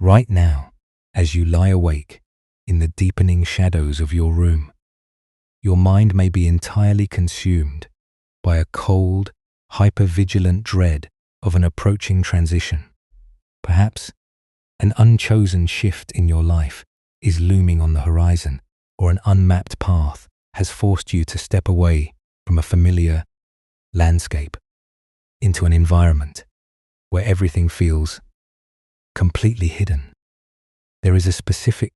Right now, as you lie awake in the deepening shadows of your room, your mind may be entirely consumed by a cold, hypervigilant dread of an approaching transition. Perhaps an unchosen shift in your life is looming on the horizon, or an unmapped path has forced you to step away from a familiar landscape into an environment where everything feels completely hidden. There is a specific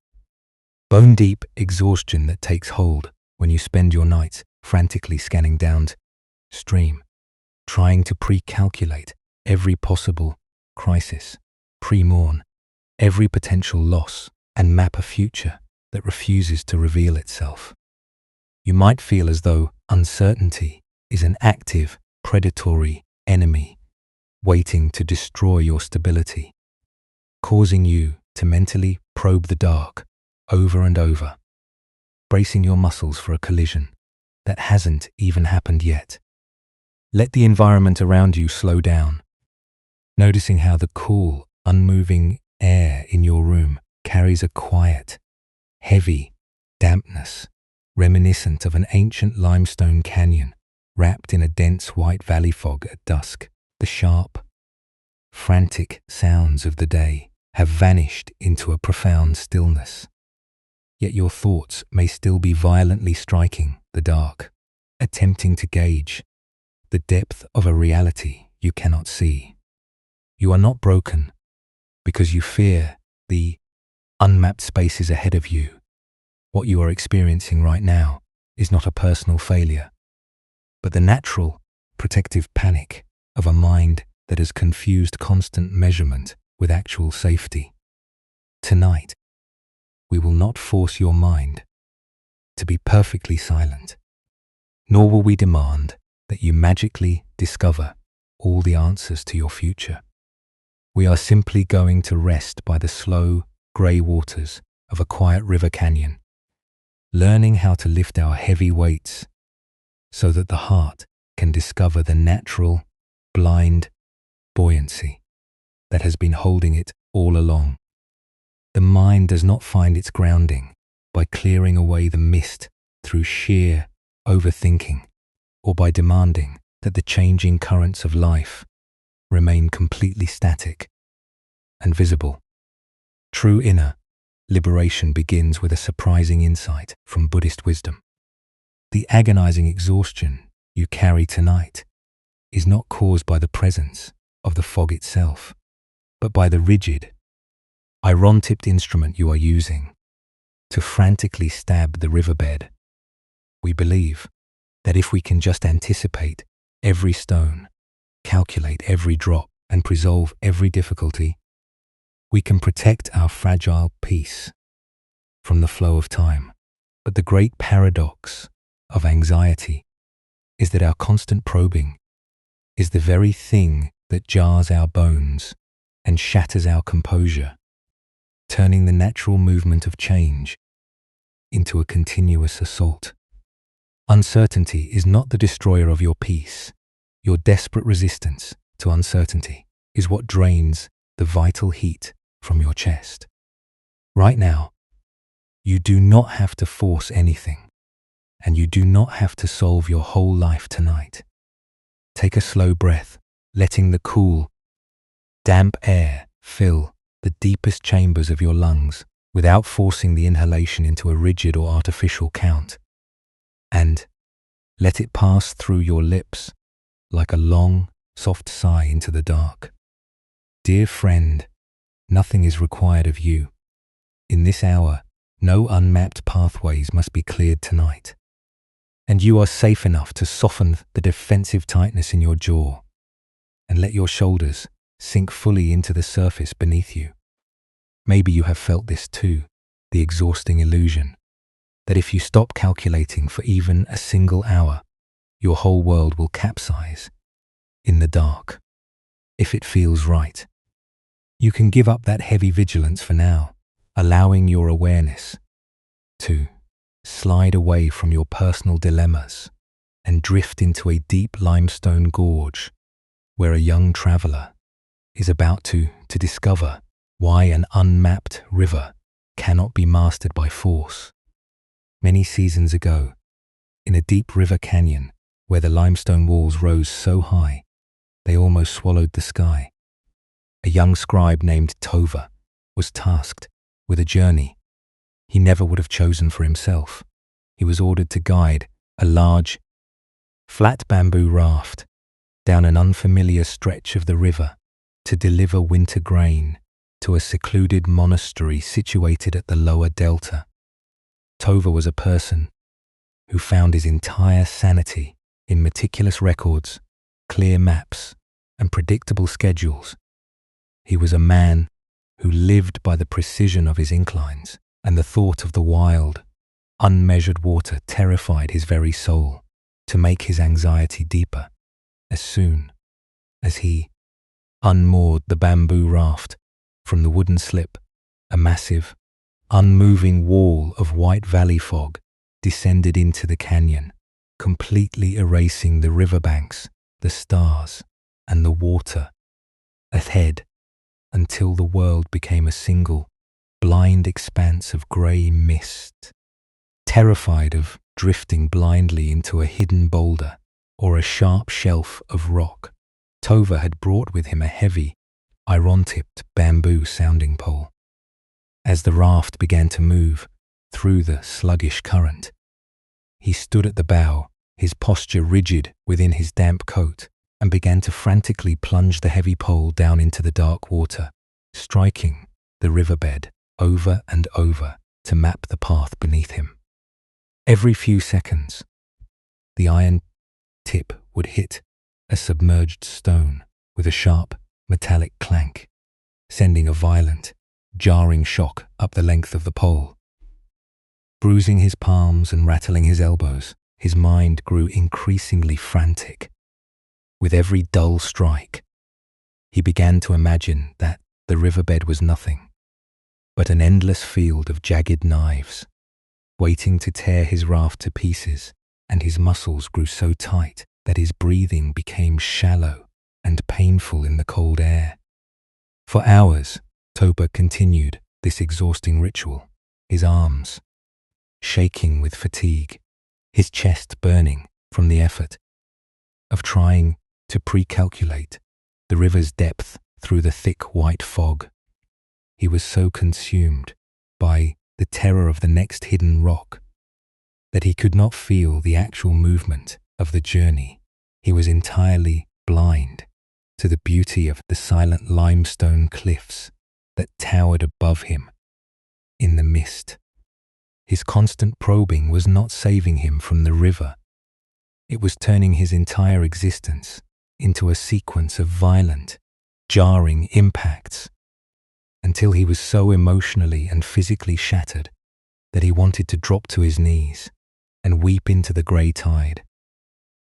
bone-deep exhaustion that takes hold when you spend your nights frantically scanning downstream, trying to pre-calculate every possible crisis, pre-mourn every potential loss, and map a future that refuses to reveal itself. You might feel as though uncertainty is an active, predatory enemy waiting to destroy your stability, causing you to mentally probe the dark over and over, bracing your muscles for a collision that hasn't even happened yet. Let the environment around you slow down, noticing how the cool, unmoving air in your room carries a quiet, heavy dampness reminiscent of an ancient limestone canyon wrapped in a dense white valley fog at dusk. The sharp, frantic sounds of the day have vanished into a profound stillness, yet your thoughts may still be violently striking the dark, attempting to gauge the depth of a reality you cannot see. You are not broken because you fear the unmapped spaces ahead of you. What you are experiencing right now is not a personal failure, but the natural, protective panic of a mind that has confused constant measurement with actual safety. Tonight, we will not force your mind to be perfectly silent, nor will we demand that you magically discover all the answers to your future. We are simply going to rest by the slow, grey waters of a quiet river canyon, learning how to lift our heavy weights so that the heart can discover the natural, blind buoyancy that has been holding it all along. The mind does not find its grounding by clearing away the mist through sheer overthinking, or by demanding that the changing currents of life remain completely static and visible. True inner liberation begins with a surprising insight from Buddhist wisdom. The agonizing exhaustion you carry tonight is not caused by the presence of the fog itself, but by the rigid, iron-tipped instrument you are using to frantically stab the riverbed. We believe that if we can just anticipate every stone, calculate every drop, and resolve every difficulty, we can protect our fragile peace from the flow of time. But the great paradox of anxiety is that our constant probing is the very thing that jars our bones and shatters our composure, turning the natural movement of change into a continuous assault. Uncertainty is not the destroyer of your peace. Your desperate resistance to uncertainty is what drains the vital heat from your chest. Right now, you do not have to force anything, and you do not have to solve your whole life tonight. Take a slow breath, letting the cool, damp air fill the deepest chambers of your lungs without forcing the inhalation into a rigid or artificial count. And let it pass through your lips like a long, soft sigh into the dark. Dear friend, nothing is required of you. In this hour, no unmapped pathways must be cleared tonight. And you are safe enough to soften the defensive tightness in your jaw and let your shoulders sink fully into the surface beneath you. Maybe you have felt this too, the exhausting illusion that if you stop calculating for even a single hour, your whole world will capsize in the dark. If it feels right, you can give up that heavy vigilance for now, allowing your awareness to slide away from your personal dilemmas and drift into a deep limestone gorge where a young traveler is about to discover Why an unmapped river cannot be mastered by force. Many seasons ago, in a deep river canyon where the limestone walls rose so high they almost swallowed the sky, a young scribe named Tova was tasked with a journey he never would have chosen for himself. He was ordered to guide a large, flat bamboo raft down an unfamiliar stretch of the river to deliver winter grain to a secluded monastery situated at the lower delta. Tova was a person who found his entire sanity in meticulous records, clear maps, and predictable schedules. He was a man who lived by the precision of his inclines, and the thought of the wild, unmeasured water terrified his very soul to make his anxiety deeper. As soon as he unmoored the bamboo raft from the wooden slip, a massive, unmoving wall of white valley fog descended into the canyon, completely erasing the riverbanks, the stars, and the water ahead until the world became a single, blind expanse of grey mist. Terrified of drifting blindly into a hidden boulder or a sharp shelf of rock, Tova had brought with him a heavy, iron-tipped bamboo sounding pole. As the raft began to move through the sluggish current, he stood at the bow, his posture rigid within his damp coat, and began to frantically plunge the heavy pole down into the dark water, striking the riverbed over and over to map the path beneath him. Every few seconds, the iron tip would hit a submerged stone with a sharp, metallic clank, sending a violent, jarring shock up the length of the pole. Bruising his palms and rattling his elbows, his mind grew increasingly frantic. With every dull strike, he began to imagine that the riverbed was nothing but an endless field of jagged knives, waiting to tear his raft to pieces, and his muscles grew so tight that his breathing became shallow and painful in the cold air. For hours, Tova continued this exhausting ritual, his arms shaking with fatigue, his chest burning from the effort of trying to pre-calculate the river's depth through the thick white fog. He was so consumed by the terror of the next hidden rock that he could not feel the actual movement of the journey. He was entirely blind to the beauty of the silent limestone cliffs that towered above him in the mist. His constant probing was not saving him from the river. It was turning his entire existence into a sequence of violent, jarring impacts, until he was so emotionally and physically shattered that he wanted to drop to his knees and weep into the grey tide.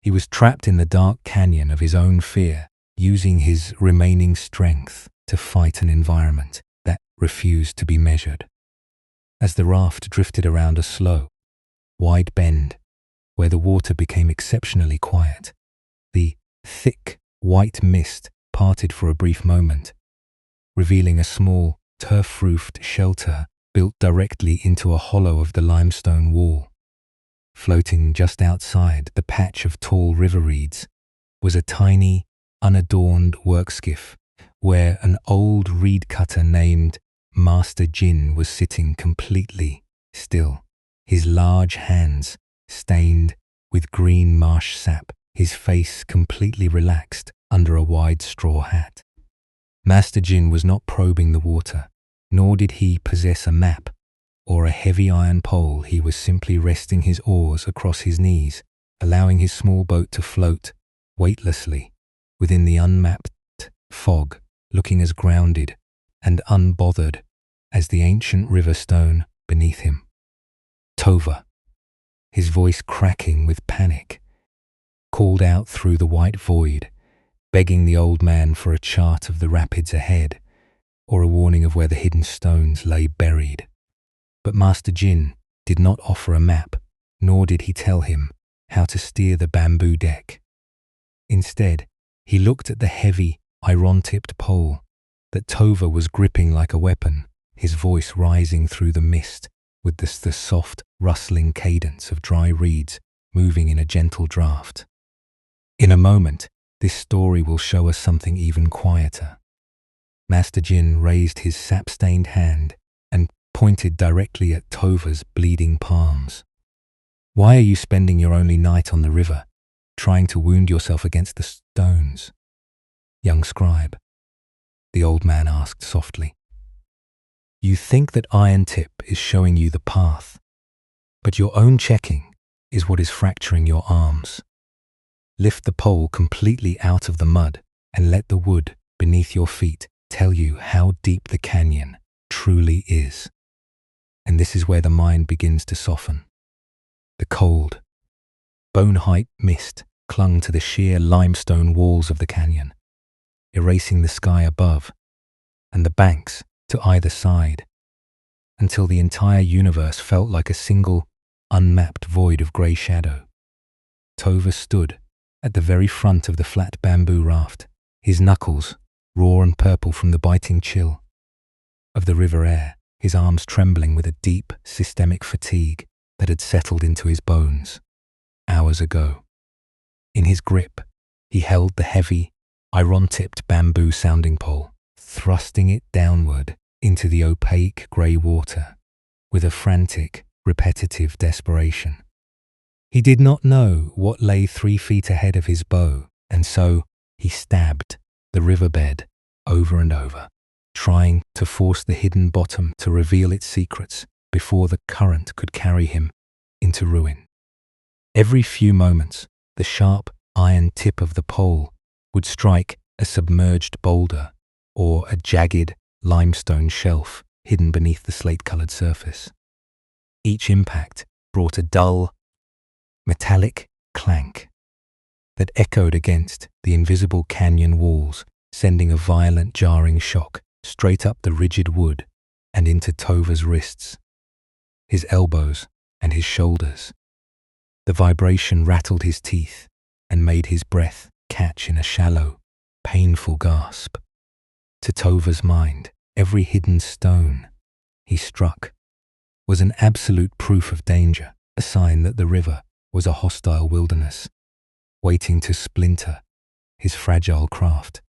He was trapped in the dark canyon of his own fear, using his remaining strength to fight an environment that refused to be measured. As the raft drifted around a slow, wide bend where the water became exceptionally quiet, the thick, white mist parted for a brief moment, revealing a small, turf-roofed shelter built directly into a hollow of the limestone wall. Floating just outside the patch of tall river reeds was a tiny, unadorned work skiff where an old reed cutter named Master Jin was sitting completely still, his large hands stained with green marsh sap, his face completely relaxed under a wide straw hat. Master Jin was not probing the water, nor did he possess a map or a heavy iron pole. He was simply resting his oars across his knees, allowing his small boat to float weightlessly within the unmapped fog, looking as grounded and unbothered as the ancient river stone beneath him. Tova, his voice cracking with panic, called out through the white void, begging the old man for a chart of the rapids ahead or a warning of where the hidden stones lay buried. But Master Jin did not offer a map, nor did he tell him how to steer the bamboo deck. Instead, he looked at the heavy, iron-tipped pole that Tova was gripping like a weapon, his voice rising through the mist with the soft, rustling cadence of dry reeds moving in a gentle draft. In a moment, this story will show us something even quieter. Master Jin raised his sap-stained hand and pointed directly at Tova's bleeding palms. "Why are you spending your only night on the river, trying to wound yourself against the stones, young scribe?" the old man asked softly. "You think that Iron Tip is showing you the path, but your own checking is what is fracturing your arms. Lift the pole completely out of the mud and let the wood beneath your feet tell you how deep the canyon truly is." And this is where the mind begins to soften. The cold, bone-height mist clung to the sheer limestone walls of the canyon, erasing the sky above and the banks to either side, until the entire universe felt like a single, unmapped void of grey shadow. Tova stood at the very front of the flat bamboo raft, his knuckles raw and purple from the biting chill of the river air, his arms trembling with a deep, systemic fatigue that had settled into his bones hours ago. In his grip, he held the heavy, iron-tipped bamboo sounding pole, thrusting it downward into the opaque grey water with a frantic, repetitive desperation. He did not know what lay 3 feet ahead of his bow, and so he stabbed the riverbed over and over, trying to force the hidden bottom to reveal its secrets before the current could carry him into ruin. Every few moments, the sharp iron tip of the pole would strike a submerged boulder or a jagged limestone shelf hidden beneath the slate-coloured surface. Each impact brought a dull, metallic clank that echoed against the invisible canyon walls, sending a violent jarring shock straight up the rigid wood and into Tova's wrists, his elbows and his shoulders. The vibration rattled his teeth and made his breath catch in a shallow, painful gasp. To Tova's mind, every hidden stone he struck was an absolute proof of danger, a sign that the river was a hostile wilderness, waiting to splinter his fragile craft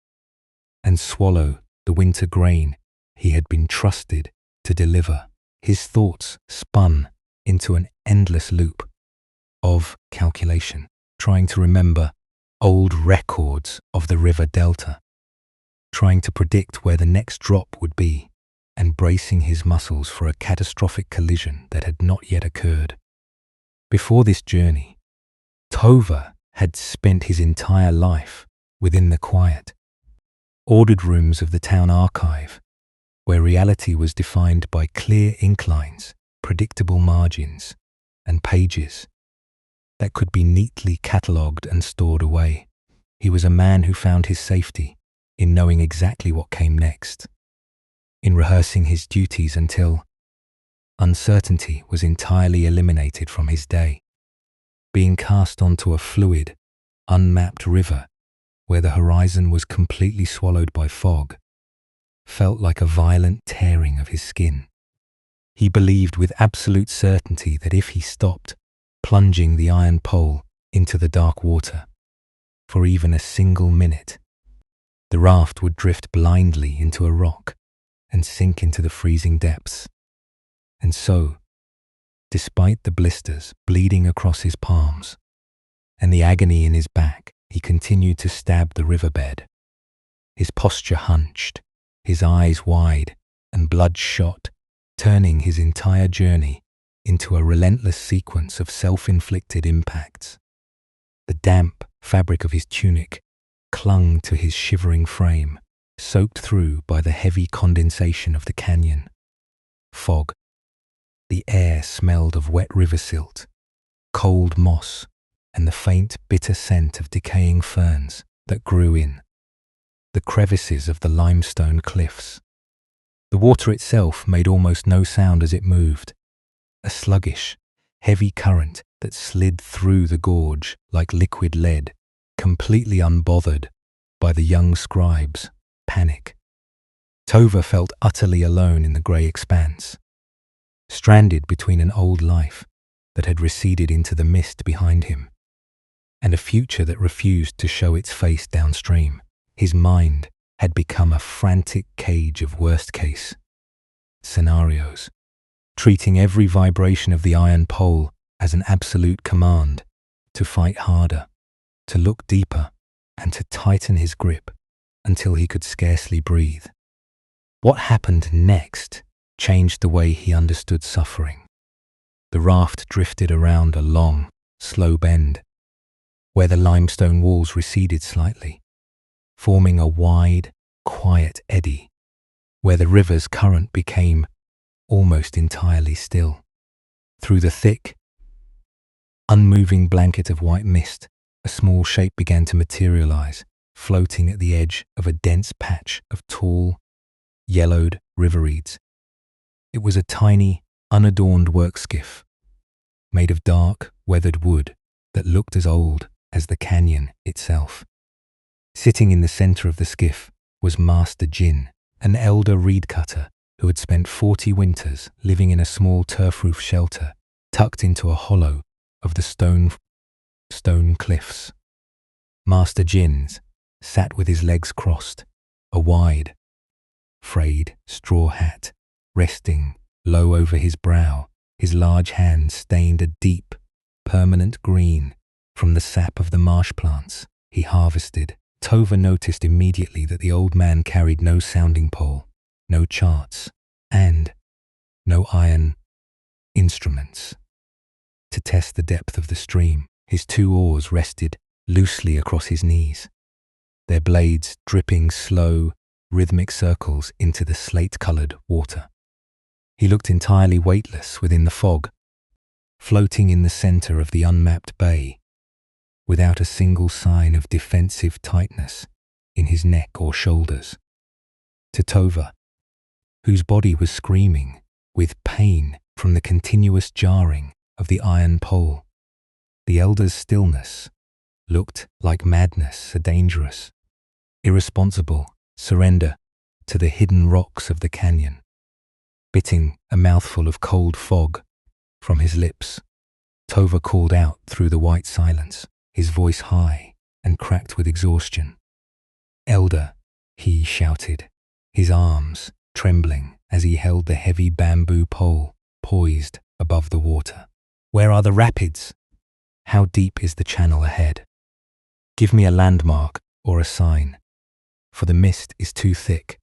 and swallow the winter grain he had been trusted to deliver. His thoughts spun into an endless loop of calculation, trying to remember old records of the river delta, trying to predict where the next drop would be, and bracing his muscles for a catastrophic collision that had not yet occurred. Before this journey, Tova had spent his entire life within the quiet, ordered rooms of the town archive, where reality was defined by clear inclines, predictable margins, and pages that could be neatly catalogued and stored away. He was a man who found his safety in knowing exactly what came next, in rehearsing his duties until uncertainty was entirely eliminated from his day. Being cast onto a fluid, unmapped river where the horizon was completely swallowed by fog felt like a violent tearing of his skin. He believed with absolute certainty that if he stopped plunging the iron pole into the dark water for even a single minute, the raft would drift blindly into a rock and sink into the freezing depths. And so, despite the blisters bleeding across his palms and the agony in his back, he continued to stab the riverbed, his posture hunched, his eyes wide and bloodshot, turning his entire journey into a relentless sequence of self-inflicted impacts. The damp fabric of his tunic clung to his shivering frame, soaked through by the heavy condensation of the canyon. Fog. The air smelled of wet river silt, cold moss, and the faint, bitter scent of decaying ferns that grew in the crevices of the limestone cliffs. The water itself made almost no sound as it moved, a sluggish, heavy current that slid through the gorge like liquid lead, completely unbothered by the young scribe's panic. Tova felt utterly alone in the grey expanse, stranded between an old life that had receded into the mist behind him and a future that refused to show its face downstream. His mind had become a frantic cage of worst-case scenarios, treating every vibration of the iron pole as an absolute command to fight harder, to look deeper, and to tighten his grip until he could scarcely breathe. What happened next changed the way he understood suffering. The raft drifted around a long, slow bend, where the limestone walls receded slightly, forming a wide, quiet eddy, where the river's current became almost entirely still. Through the thick, unmoving blanket of white mist, a small shape began to materialize, floating at the edge of a dense patch of tall, yellowed river reeds. It was a tiny, unadorned work skiff, made of dark, weathered wood that looked as old as the canyon itself. Sitting in the center of the skiff was Master Jin, an elder reed cutter who had spent 40 winters living in a small turf-roof shelter tucked into a hollow of the stone cliffs. Master Jin's sat with his legs crossed, a wide, frayed straw hat resting low over his brow, his large hands stained a deep, permanent green from the sap of the marsh plants he harvested. Tova noticed immediately that the old man carried no sounding pole, no charts, and no iron instruments. To test the depth of the stream, his 2 oars rested loosely across his knees, their blades dripping slow, rhythmic circles into the slate-colored water. He looked entirely weightless within the fog, floating in the center of the unmapped bay, without a single sign of defensive tightness in his neck or shoulders. To Tova, whose body was screaming with pain from the continuous jarring of the iron pole, the elder's stillness looked like madness, a dangerous, irresponsible surrender to the hidden rocks of the canyon. Spitting a mouthful of cold fog from his lips, Tova called out through the white silence, his voice high and cracked with exhaustion. "Elder," he shouted, his arms trembling as he held the heavy bamboo pole poised above the water. "Where are the rapids? How deep is the channel ahead? Give me a landmark or a sign, for the mist is too thick,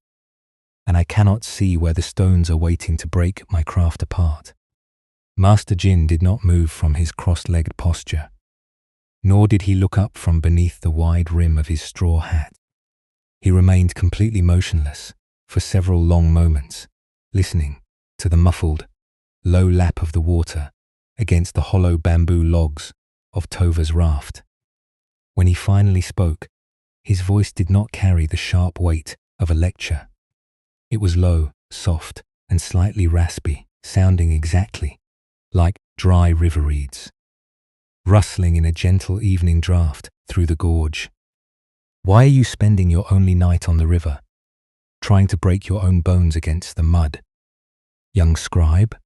and I cannot see where the stones are waiting to break my craft apart." Master Jin did not move from his cross-legged posture, nor did he look up from beneath the wide rim of his straw hat. He remained completely motionless for several long moments, listening to the muffled, low lap of the water against the hollow bamboo logs of Tova's raft. When he finally spoke, his voice did not carry the sharp weight of a lecture. It was low, soft, and slightly raspy, sounding exactly like dry river reeds, rustling in a gentle evening draft through the gorge. "Why are you spending your only night on the river, trying to break your own bones against the mud, young scribe?"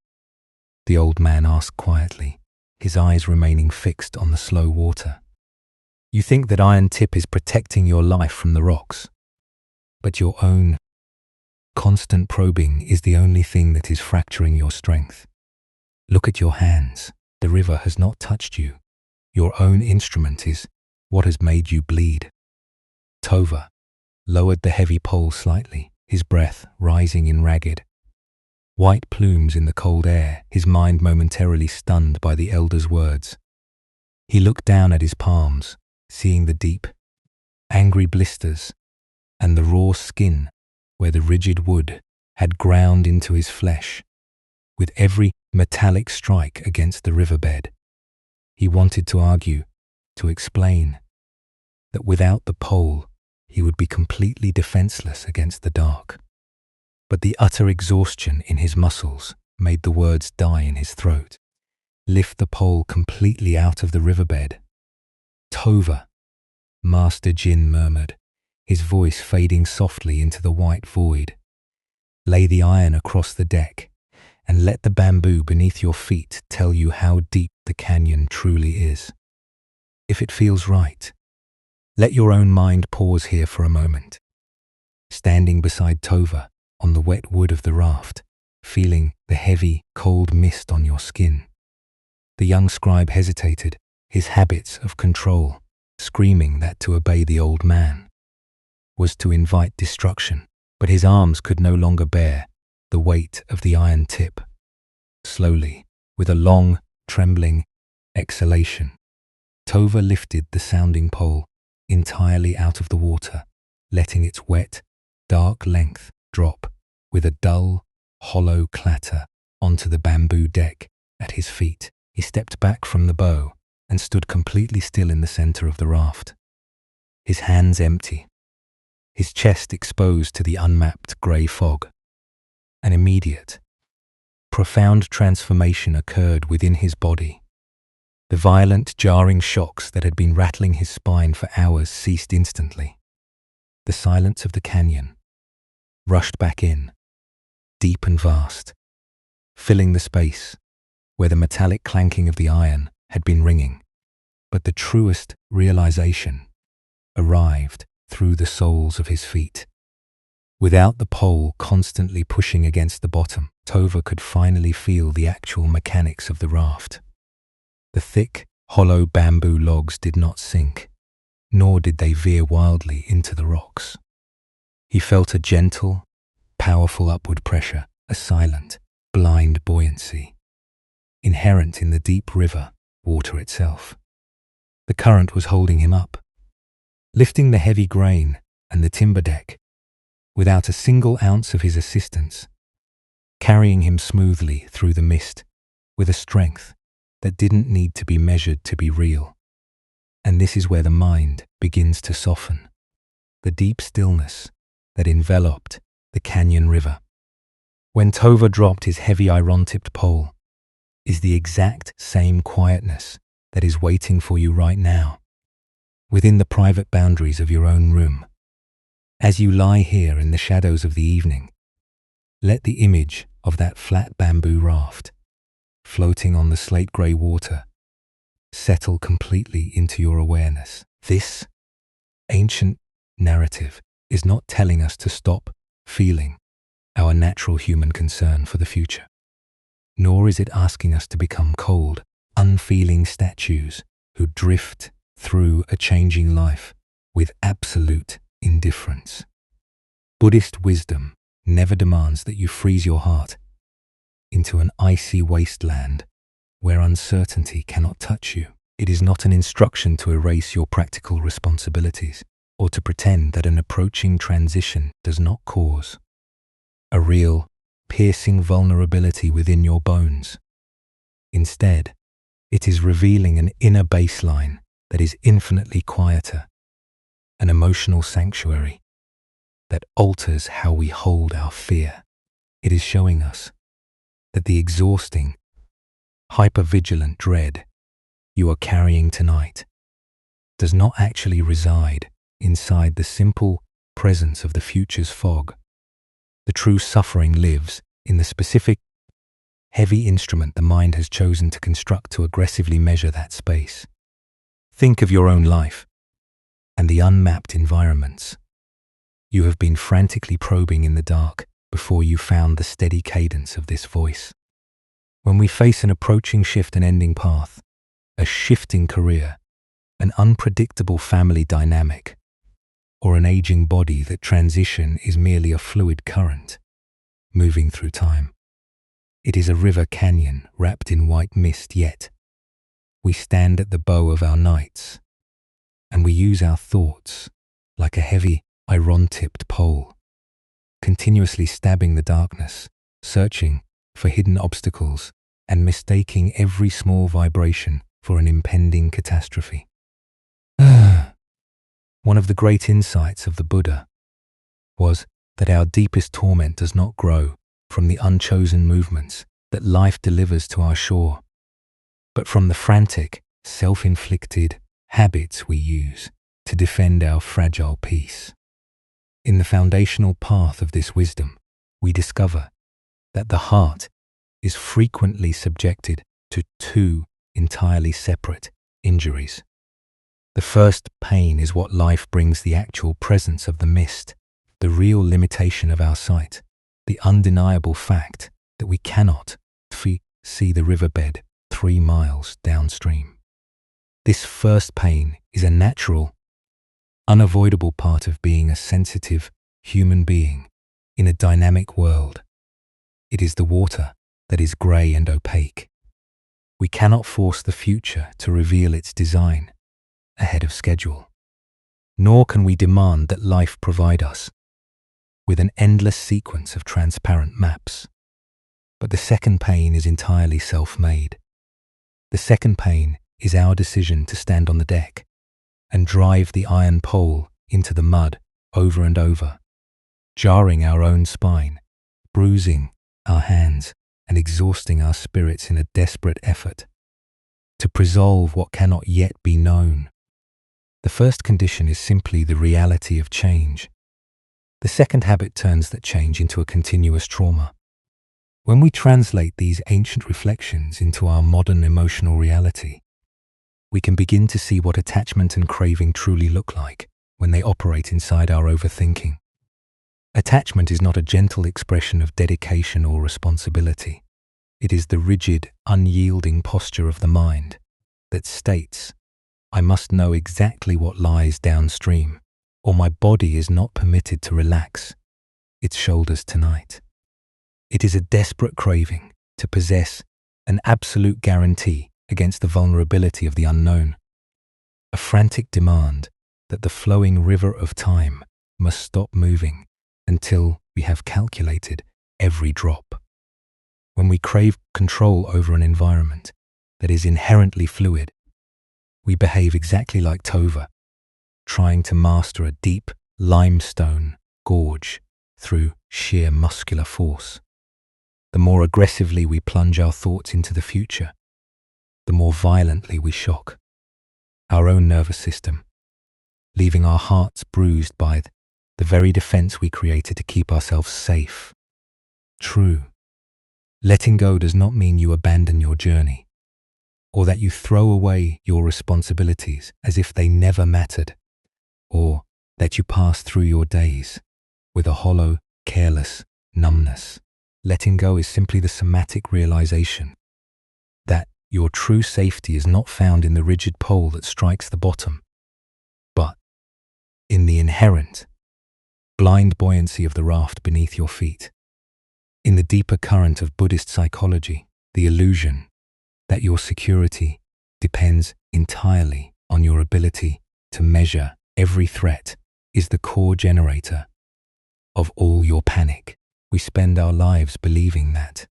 the old man asked quietly, his eyes remaining fixed on the slow water. "You think that iron tip is protecting your life from the rocks, but your own constant probing is the only thing that is fracturing your strength. Look at your hands. The river has not touched you. Your own instrument is what has made you bleed." Tova lowered the heavy pole slightly, his breath rising in ragged, white plumes in the cold air, his mind momentarily stunned by the elder's words. He looked down at his palms, seeing the deep, angry blisters and the raw skin where the rigid wood had ground into his flesh with every metallic strike against the riverbed. He wanted to argue, to explain, that without the pole he would be completely defenseless against the dark. But the utter exhaustion in his muscles made the words die in his throat. "Lift the pole completely out of the riverbed." "Tova," Master Jin murmured, his voice fading softly into the white void. Lay the iron across the deck and let the bamboo beneath your feet tell you how deep the canyon truly is. If it feels right, let your own mind pause here for a moment. Standing beside Tova on the wet wood of the raft, feeling the heavy, cold mist on your skin. The young scribe hesitated, his habits of control screaming that to obey the old man was to invite destruction, but his arms could no longer bear the weight of the iron tip. Slowly, with a long, trembling exhalation, Tova lifted the sounding pole entirely out of the water, letting its wet, dark length drop with a dull, hollow clatter onto the bamboo deck at his feet. He stepped back from the bow and stood completely still in the center of the raft, his hands empty, his chest exposed to the unmapped grey fog. An immediate, profound transformation occurred within his body. The violent, jarring shocks that had been rattling his spine for hours ceased instantly. The silence of the canyon rushed back in, deep and vast, filling the space where the metallic clanking of the iron had been ringing. But the truest realization arrived through the soles of his feet. Without the pole constantly pushing against the bottom, Tova could finally feel the actual mechanics of the raft. The thick, hollow bamboo logs did not sink, nor did they veer wildly into the rocks. He felt a gentle, powerful upward pressure, a silent, blind buoyancy, inherent in the deep river water itself. The current was holding him up, lifting the heavy grain and the timber deck without a single ounce of his assistance, carrying him smoothly through the mist with a strength that didn't need to be measured to be real. And this is where the mind begins to soften. The deep stillness that enveloped the canyon river, when Tova dropped his heavy iron-tipped pole, is the exact same quietness that is waiting for you right now, within the private boundaries of your own room. As you lie here in the shadows of the evening, let the image of that flat bamboo raft, floating on the slate-grey water, settle completely into your awareness. This ancient narrative is not telling us to stop feeling our natural human concern for the future, nor is it asking us to become cold, unfeeling statues who drift through a changing life with absolute indifference. Buddhist wisdom never demands that you freeze your heart into an icy wasteland where uncertainty cannot touch you. It is not an instruction to erase your practical responsibilities or to pretend that an approaching transition does not cause a real, piercing vulnerability within your bones. Instead, it is revealing an inner baseline that is infinitely quieter, an emotional sanctuary that alters how we hold our fear. It is showing us that the exhausting, hypervigilant dread you are carrying tonight does not actually reside inside the simple presence of the future's fog. The true suffering lives in the specific, heavy instrument the mind has chosen to construct to aggressively measure that space. Think of your own life and the unmapped environments you have been frantically probing in the dark before you found the steady cadence of this voice. When we face an approaching shift and ending path, a shifting career, an unpredictable family dynamic, or an aging body, that transition is merely a fluid current moving through time. It is a river canyon wrapped in white mist, yet we stand at the bow of our nights, and we use our thoughts like a heavy, iron-tipped pole, continuously stabbing the darkness, searching for hidden obstacles, and mistaking every small vibration for an impending catastrophe. One of the great insights of the Buddha was that our deepest torment does not grow from the unchosen movements that life delivers to our shore, but from the frantic, self-inflicted habits we use to defend our fragile peace. In the foundational path of this wisdom, we discover that the heart is frequently subjected to two entirely separate injuries. The first pain is what life brings: the actual presence of the mist, the real limitation of our sight, the undeniable fact that we cannot see the riverbed 3 miles downstream. This first pain is a natural, unavoidable part of being a sensitive human being in a dynamic world. It is the water that is grey and opaque. We cannot force the future to reveal its design ahead of schedule, nor can we demand that life provide us with an endless sequence of transparent maps. But the second pain is entirely self-made. The second pain is our decision to stand on the deck and drive the iron pole into the mud over and over, jarring our own spine, bruising our hands, and exhausting our spirits in a desperate effort to presolve what cannot yet be known. The first condition is simply the reality of change. The second habit turns that change into a continuous trauma. When we translate these ancient reflections into our modern emotional reality, we can begin to see what attachment and craving truly look like when they operate inside our overthinking. Attachment is not a gentle expression of dedication or responsibility. It is the rigid, unyielding posture of the mind that states, "I must know exactly what lies downstream, or my body is not permitted to relax its shoulders tonight." It is a desperate craving to possess an absolute guarantee against the vulnerability of the unknown, a frantic demand that the flowing river of time must stop moving until we have calculated every drop. When we crave control over an environment that is inherently fluid, we behave exactly like Tova, trying to master a deep limestone gorge through sheer muscular force. The more aggressively we plunge our thoughts into the future, the more violently we shock our own nervous system, leaving our hearts bruised by the very defense we created to keep ourselves safe. True, letting go does not mean you abandon your journey, or that you throw away your responsibilities as if they never mattered, or that you pass through your days with a hollow, careless numbness. Letting go is simply the somatic realization that your true safety is not found in the rigid pole that strikes the bottom, but in the inherent, blind buoyancy of the raft beneath your feet. In the deeper current of Buddhist psychology, the illusion that your security depends entirely on your ability to measure every threat is the core generator of all your panic. We spend our lives believing that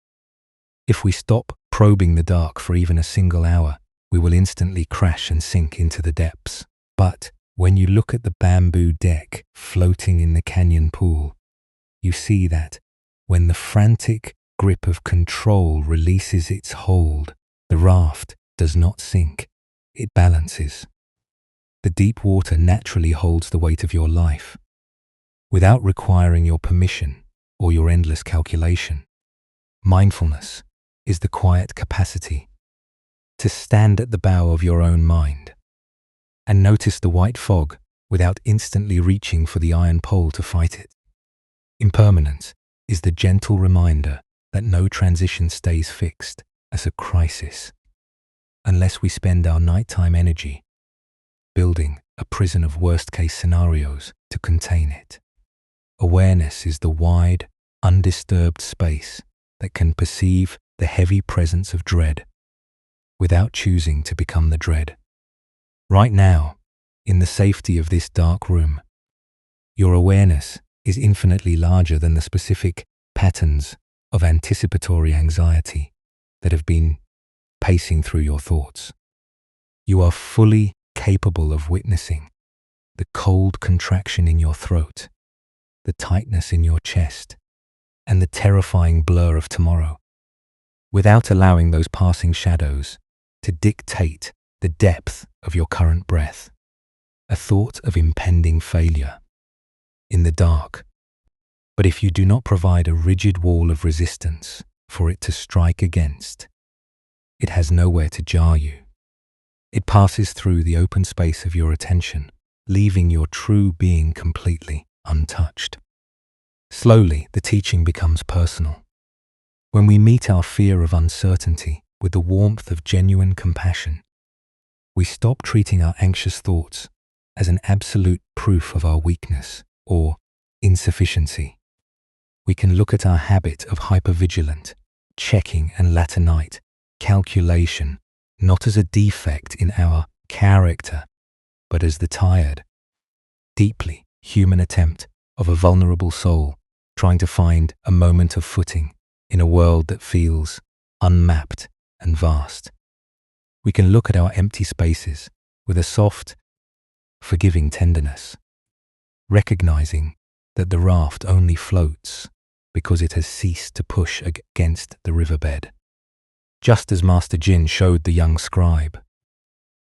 if we stop probing the dark for even a single hour, we will instantly crash and sink into the depths. But when you look at the bamboo deck floating in the canyon pool, you see that when the frantic grip of control releases its hold, the raft does not sink, it balances. The deep water naturally holds the weight of your life, without requiring your permission or your endless calculation. Mindfulness is the quiet capacity to stand at the bow of your own mind and notice the white fog without instantly reaching for the iron pole to fight it. Impermanence is the gentle reminder that no transition stays fixed as a crisis unless we spend our nighttime energy building a prison of worst-case scenarios to contain it. Awareness is the wide, undisturbed space that can perceive the heavy presence of dread without choosing to become the dread. Right now, in the safety of this dark room, your awareness is infinitely larger than the specific patterns of anticipatory anxiety that have been pacing through your thoughts. You are fully capable of witnessing the cold contraction in your throat, the tightness in your chest, and the terrifying blur of tomorrow, without allowing those passing shadows to dictate the depth of your current breath. A thought of impending failure. In the dark, But if you do not provide a rigid wall of resistance for it to strike against, it has nowhere to jar you. It passes through the open space of your attention, leaving your true being completely untouched. Slowly, the teaching becomes personal. When we meet our fear of uncertainty with the warmth of genuine compassion, we stop treating our anxious thoughts as an absolute proof of our weakness or insufficiency. We can look at our habit of hypervigilant, checking and later-night calculation not as a defect in our character, but as the tired, deeply human attempt of a vulnerable soul trying to find a moment of footing in a world that feels unmapped and vast. We can look at our empty spaces with a soft, forgiving tenderness, recognizing that the raft only floats because it has ceased to push against the riverbed. Just as Master Jin showed the young scribe,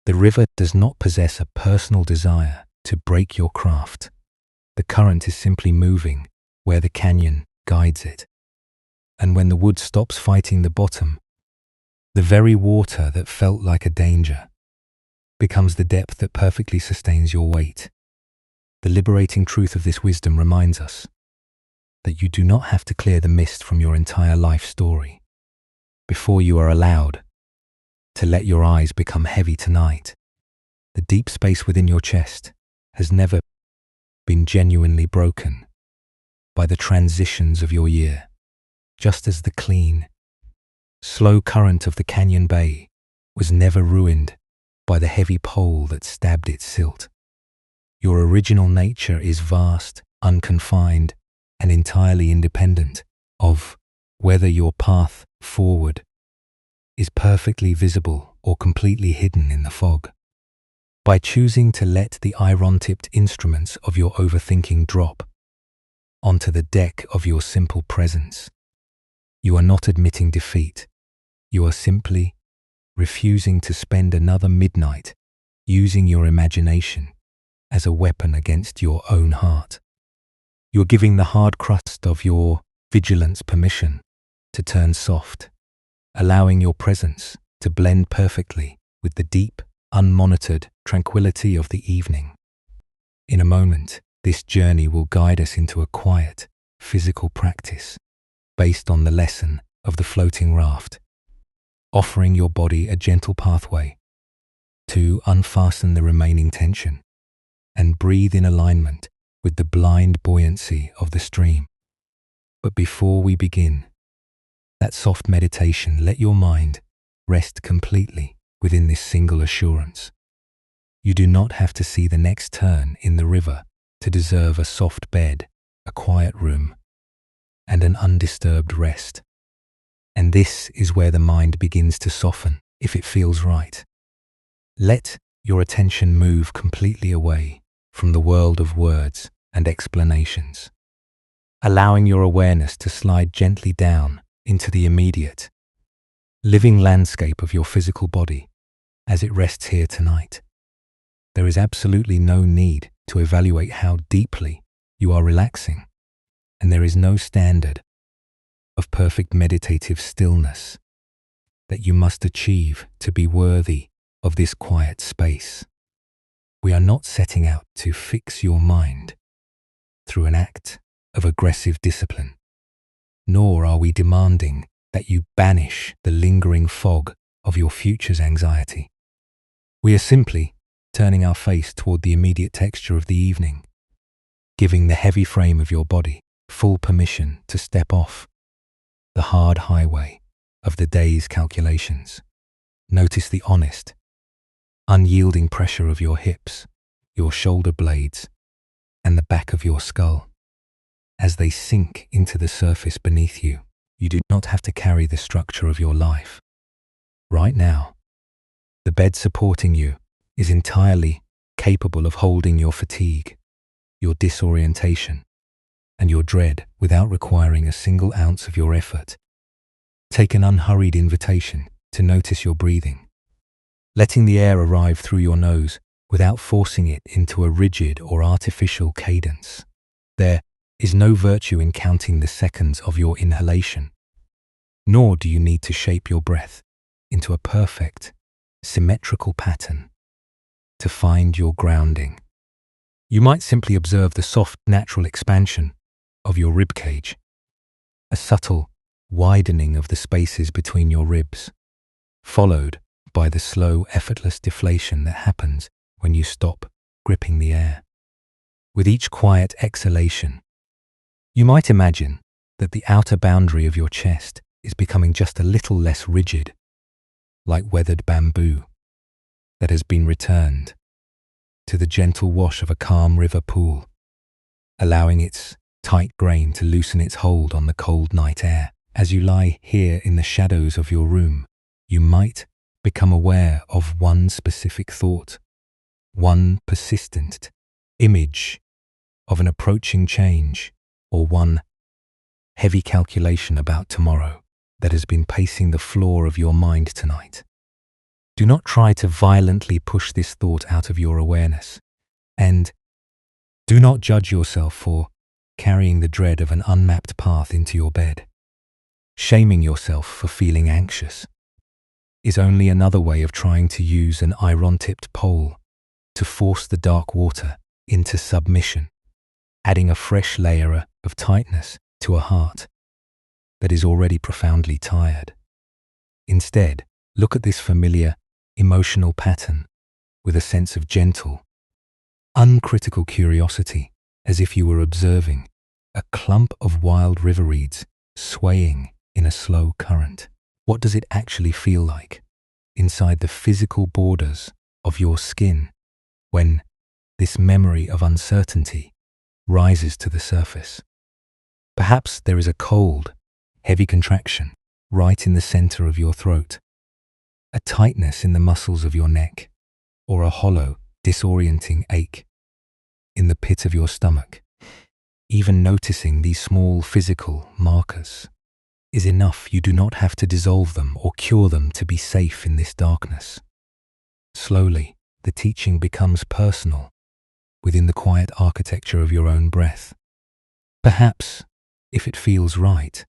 the river does not possess a personal desire to break your craft. The current is simply moving where the canyon guides it. And when the wood stops fighting the bottom, the very water that felt like a danger becomes the depth that perfectly sustains your weight. The liberating truth of this wisdom reminds us that you do not have to clear the mist from your entire life story before you are allowed to let your eyes become heavy tonight. The deep space within your chest has never been genuinely broken by the transitions of your year, just as the clean, slow current of the canyon bay was never ruined by the heavy pole that stabbed its silt. Your original nature is vast, unconfined, and entirely independent of whether your path forward is perfectly visible or completely hidden in the fog. By choosing to let the iron-tipped instruments of your overthinking drop onto the deck of your simple presence, you are not admitting defeat. You are simply refusing to spend another midnight using your imagination as a weapon against your own heart. You're giving the hard crust of your vigilance permission to turn soft, allowing your presence to blend perfectly with the deep, unmonitored tranquility of the evening. In a moment, this journey will guide us into a quiet, physical practice based on the lesson of the floating raft, offering your body a gentle pathway to unfasten the remaining tension and breathe in alignment with the blind buoyancy of the stream. But before we begin that soft meditation, let your mind rest completely within this single assurance. You do not have to see the next turn in the river to deserve a soft bed, a quiet room, and an undisturbed rest. And this is where the mind begins to soften if it feels right. Let your attention move completely away from the world of words and explanations, allowing your awareness to slide gently down into the immediate, living landscape of your physical body as it rests here tonight. There is absolutely no need to evaluate how deeply you are relaxing, and there is no standard of perfect meditative stillness that you must achieve to be worthy of this quiet space. We are not setting out to fix your mind through an act of aggressive discipline, nor are we demanding that you banish the lingering fog of your future's anxiety. We are simply turning our face toward the immediate texture of the evening, giving the heavy frame of your body full permission to step off the hard highway of the day's calculations. Notice the honest, unyielding pressure of your hips, your shoulder blades, and the back of your skull. As they sink into the surface beneath you, you do not have to carry the structure of your life. Right now, the bed supporting you is entirely capable of holding your fatigue, your disorientation, and your dread without requiring a single ounce of your effort. Take an unhurried invitation to notice your breathing, letting the air arrive through your nose without forcing it into a rigid or artificial cadence. There is no virtue in counting the seconds of your inhalation, nor do you need to shape your breath into a perfect, symmetrical pattern to find your grounding. You might simply observe the soft, natural expansion of your rib cage, a subtle widening of the spaces between your ribs, followed by the slow, effortless deflation that happens when you stop gripping the air. With each quiet exhalation, you might imagine that the outer boundary of your chest is becoming just a little less rigid, like weathered bamboo that has been returned to the gentle wash of a calm river pool, allowing its tight grain to loosen its hold on the cold night air. As you lie here in the shadows of your room, you might become aware of one specific thought, one persistent image of an approaching change, or one heavy calculation about tomorrow that has been pacing the floor of your mind tonight. Do not try to violently push this thought out of your awareness, and do not judge yourself for carrying the dread of an unmapped path into your bed. Shaming yourself for feeling anxious is only another way of trying to use an iron-tipped pole to force the dark water into submission, adding a fresh layer of tightness to a heart that is already profoundly tired. Instead, look at this familiar emotional pattern with a sense of gentle, uncritical curiosity, as if you were observing a clump of wild river reeds swaying in a slow current. What does it actually feel like inside the physical borders of your skin when this memory of uncertainty rises to the surface? Perhaps there is a cold, heavy contraction right in the center of your throat, a tightness in the muscles of your neck, or a hollow, disorienting ache in the pit of your stomach. Even noticing these small physical markers is enough. You do not have to dissolve them or cure them to be safe in this darkness. Slowly, the teaching becomes personal within the quiet architecture of your own breath. Perhaps, if it feels right,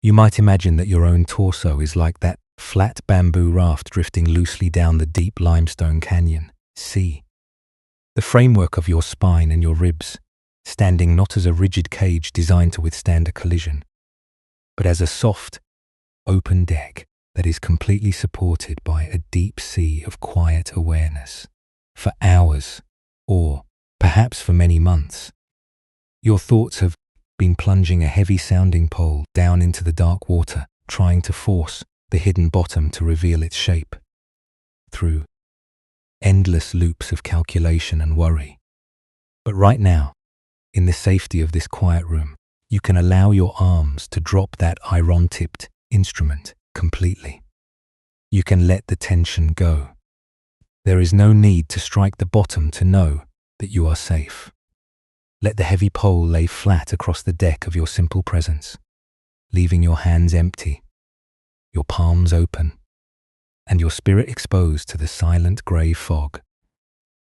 you might imagine that your own torso is like that flat bamboo raft drifting loosely down the deep limestone canyon. See the framework of your spine and your ribs standing not as a rigid cage designed to withstand a collision, but as a soft, open deck that is completely supported by a deep sea of quiet awareness. For hours, or perhaps for many months, your thoughts have been plunging a heavy sounding pole down into the dark water, trying to force the hidden bottom to reveal its shape through endless loops of calculation and worry. But right now, in the safety of this quiet room, you can allow your arms to drop that iron-tipped instrument completely. You can let the tension go. There is no need to strike the bottom to know that you are safe. Let the heavy pole lay flat across the deck of your simple presence, leaving your hands empty, your palms open, and your spirit exposed to the silent grey fog.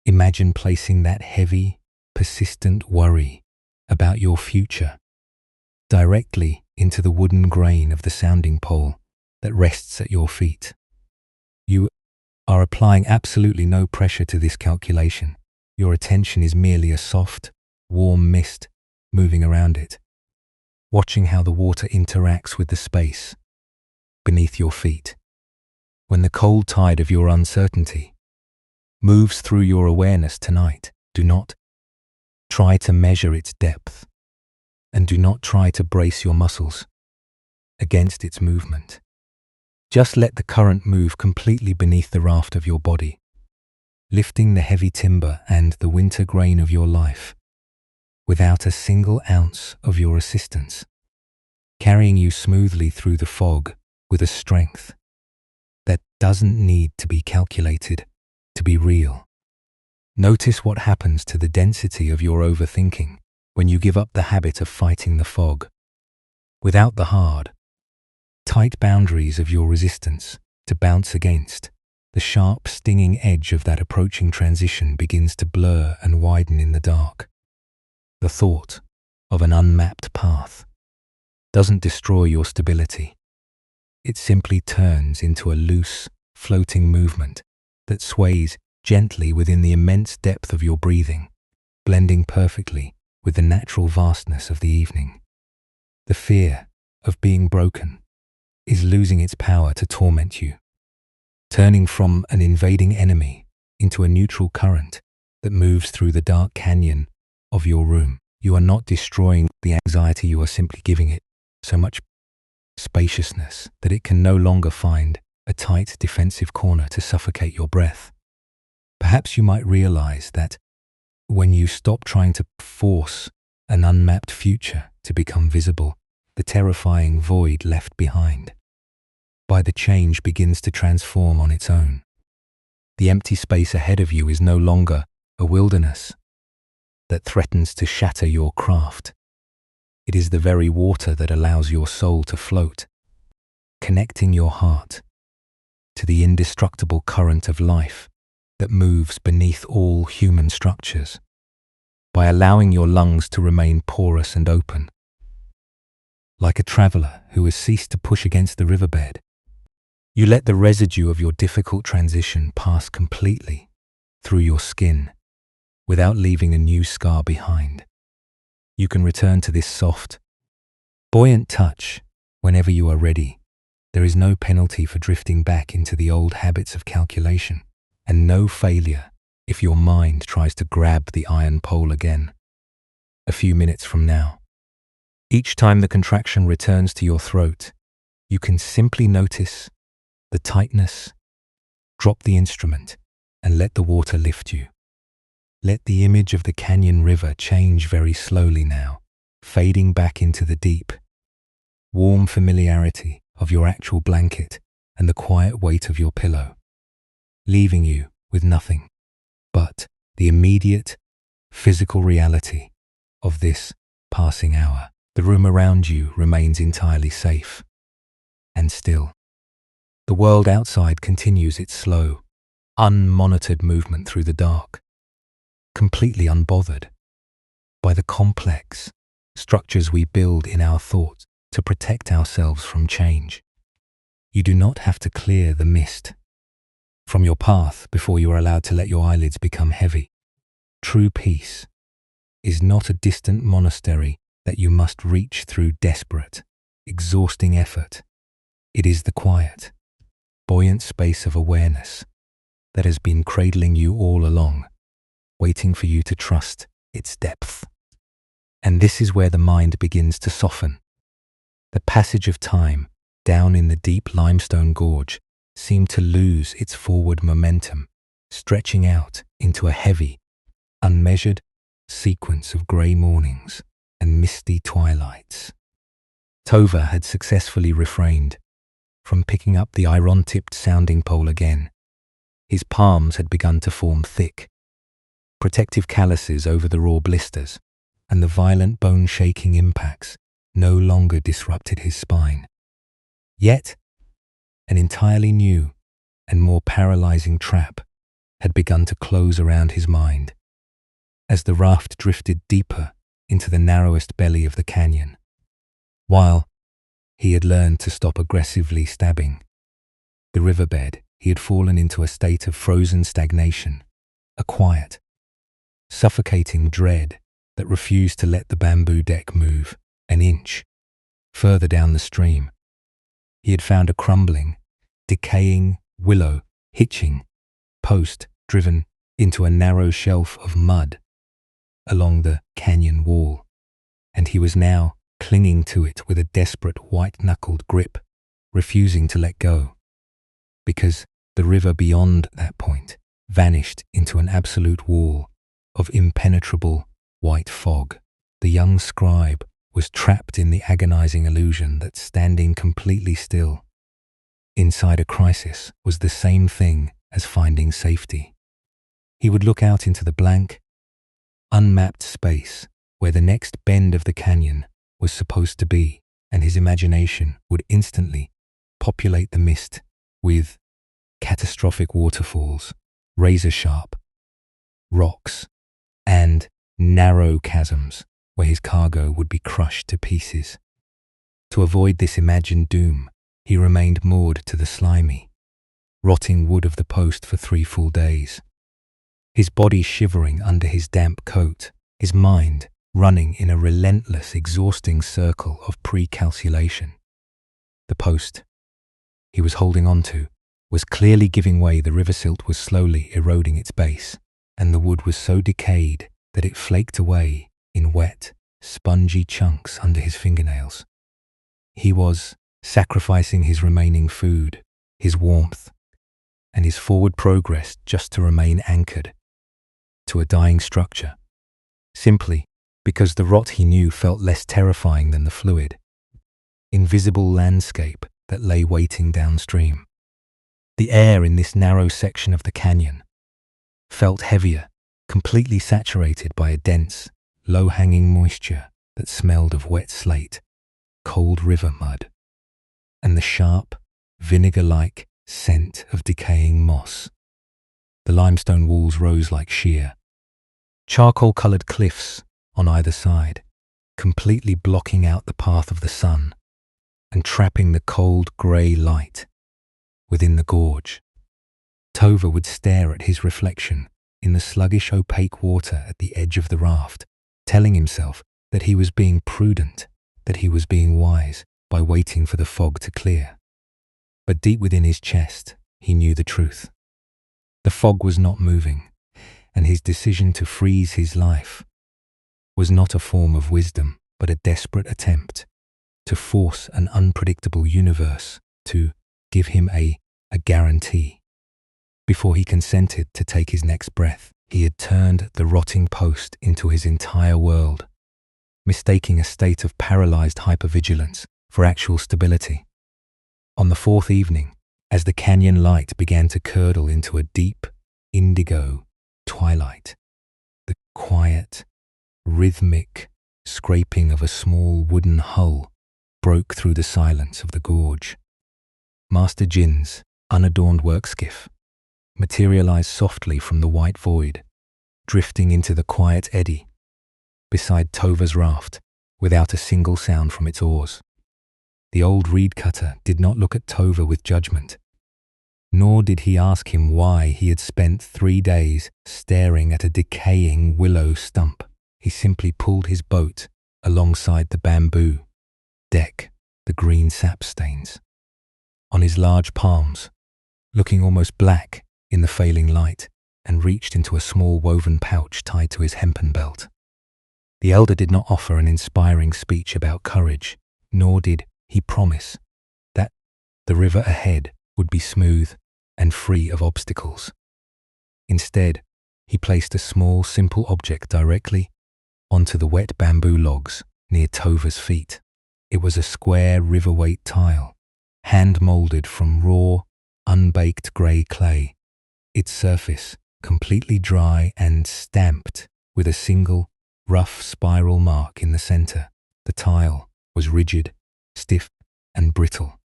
Imagine placing that heavy, persistent worry about your future directly into the wooden grain of the sounding pole that rests at your feet. You are applying absolutely no pressure to this calculation. Your attention is merely a soft, warm mist moving around it, watching how the water interacts with the space beneath your feet. When the cold tide of your uncertainty moves through your awareness tonight, do not try to measure its depth, and do not try to brace your muscles against its movement. Just let the current move completely beneath the raft of your body, lifting the heavy timber and the winter grain of your life without a single ounce of your assistance, carrying you smoothly through the fog with a strength that doesn't need to be calculated to be real. Notice what happens to the density of your overthinking when you give up the habit of fighting the fog. Without the hard, tight boundaries of your resistance to bounce against, the sharp, stinging edge of that approaching transition begins to blur and widen in the dark. The thought of an unmapped path doesn't destroy your stability. It simply turns into a loose, floating movement that sways gently within the immense depth of your breathing, blending perfectly with the natural vastness of the evening. The fear of being broken is losing its power to torment you, turning from an invading enemy into a neutral current that moves through the dark canyon of your room. You are not destroying the anxiety, you are simply giving it so much spaciousness that it can no longer find a tight defensive corner to suffocate your breath. Perhaps you might realize that when you stop trying to force an unmapped future to become visible, the terrifying void left behind by the change begins to transform on its own. The empty space ahead of you is no longer a wilderness that threatens to shatter your craft. It is the very water that allows your soul to float, connecting your heart to the indestructible current of life that moves beneath all human structures. By allowing your lungs to remain porous and open, like a traveler who has ceased to push against the riverbed, you let the residue of your difficult transition pass completely through your skin without leaving a new scar behind. You can return to this soft, buoyant touch whenever you are ready. There is no penalty for drifting back into the old habits of calculation, and no failure if your mind tries to grab the iron pole again. A few minutes from now, each time the contraction returns to your throat, you can simply notice the tightness, drop the instrument, and let the water lift you. Let the image of the canyon river change very slowly now, fading back into the deep, warm familiarity of your actual blanket and the quiet weight of your pillow, leaving you with nothing but the immediate physical reality of this passing hour. The room around you remains entirely safe and still. The world outside continues its slow, unmonitored movement through the dark, completely unbothered by the complex structures we build in our thoughts to protect ourselves from change. You do not have to clear the mist from your path before you are allowed to let your eyelids become heavy. True peace is not a distant monastery that you must reach through desperate, exhausting effort. It is the quiet, buoyant space of awareness that has been cradling you all along, waiting for you to trust its depth. And this is where the mind begins to soften. The passage of time down in the deep limestone gorge seemed to lose its forward momentum, stretching out into a heavy, unmeasured sequence of grey mornings and misty twilights. Tova had successfully refrained from picking up the iron-tipped sounding pole again. His palms had begun to form thick, protective calluses over the raw blisters, and the violent bone-shaking impacts no longer disrupted his spine. Yet, an entirely new and more paralyzing trap had begun to close around his mind as the raft drifted deeper into the narrowest belly of the canyon. While he had learned to stop aggressively stabbing the riverbed, he had fallen into a state of frozen stagnation, a quiet, suffocating dread that refused to let the bamboo deck move an inch further down the stream. He had found a crumbling, decaying willow hitching post driven into a narrow shelf of mud along the canyon wall, and he was now clinging to it with a desperate white-knuckled grip, refusing to let go, because the river beyond that point vanished into an absolute wall of impenetrable white fog. The young scribe was trapped in the agonizing illusion that standing completely still inside a crisis was the same thing as finding safety. He would look out into the blank, unmapped space where the next bend of the canyon was supposed to be, and his imagination would instantly populate the mist with catastrophic waterfalls, razor-sharp rocks, and narrow chasms where his cargo would be crushed to pieces. To avoid this imagined doom, he remained moored to the slimy, rotting wood of the post for 3 full days, his body shivering under his damp coat, his mind running in a relentless, exhausting circle of pre-calculation. The post he was holding on to was clearly giving way. The river silt was slowly eroding its base, and the wood was so decayed that it flaked away in wet, spongy chunks under his fingernails. He was sacrificing his remaining food, his warmth, and his forward progress just to remain anchored to a dying structure, simply because the rot he knew felt less terrifying than the fluid, invisible landscape that lay waiting downstream. The air in this narrow section of the canyon felt heavier, completely saturated by a dense, low-hanging moisture that smelled of wet slate, cold river mud, and the sharp, vinegar-like scent of decaying moss. The limestone walls rose like sheer, charcoal-coloured cliffs on either side, completely blocking out the path of the sun and trapping the cold grey light within the gorge. Tova would stare at his reflection in the sluggish, opaque water at the edge of the raft, telling himself that he was being prudent, that he was being wise by waiting for the fog to clear. But deep within his chest, he knew the truth. The fog was not moving, and his decision to freeze his life was not a form of wisdom, but a desperate attempt to force an unpredictable universe to give him a guarantee. Before he consented to take his next breath, he had turned the rotting post into his entire world, mistaking a state of paralyzed hypervigilance for actual stability. On the 4th evening, as the canyon light began to curdle into a deep, indigo twilight, the quiet, rhythmic scraping of a small wooden hull broke through the silence of the gorge. Master Jin's unadorned work skiff materialized softly from the white void, drifting into the quiet eddy beside Tova's raft without a single sound from its oars. The old reed cutter did not look at Tova with judgment, nor did he ask him why he had spent 3 days staring at a decaying willow stump. He simply pulled his boat alongside the bamboo deck, the green sap stains on his large palms, looking almost black in the failing light, and reached into a small woven pouch tied to his hempen belt. The elder did not offer an inspiring speech about courage, nor did he promise that the river ahead would be smooth and free of obstacles. Instead, he placed a small, simple object directly onto the wet bamboo logs near Tova's feet. It was a square river-weight tile, hand-molded from raw, unbaked grey clay, its surface completely dry and stamped with a single, rough spiral mark in the centre. The tile was rigid, stiff, and brittle,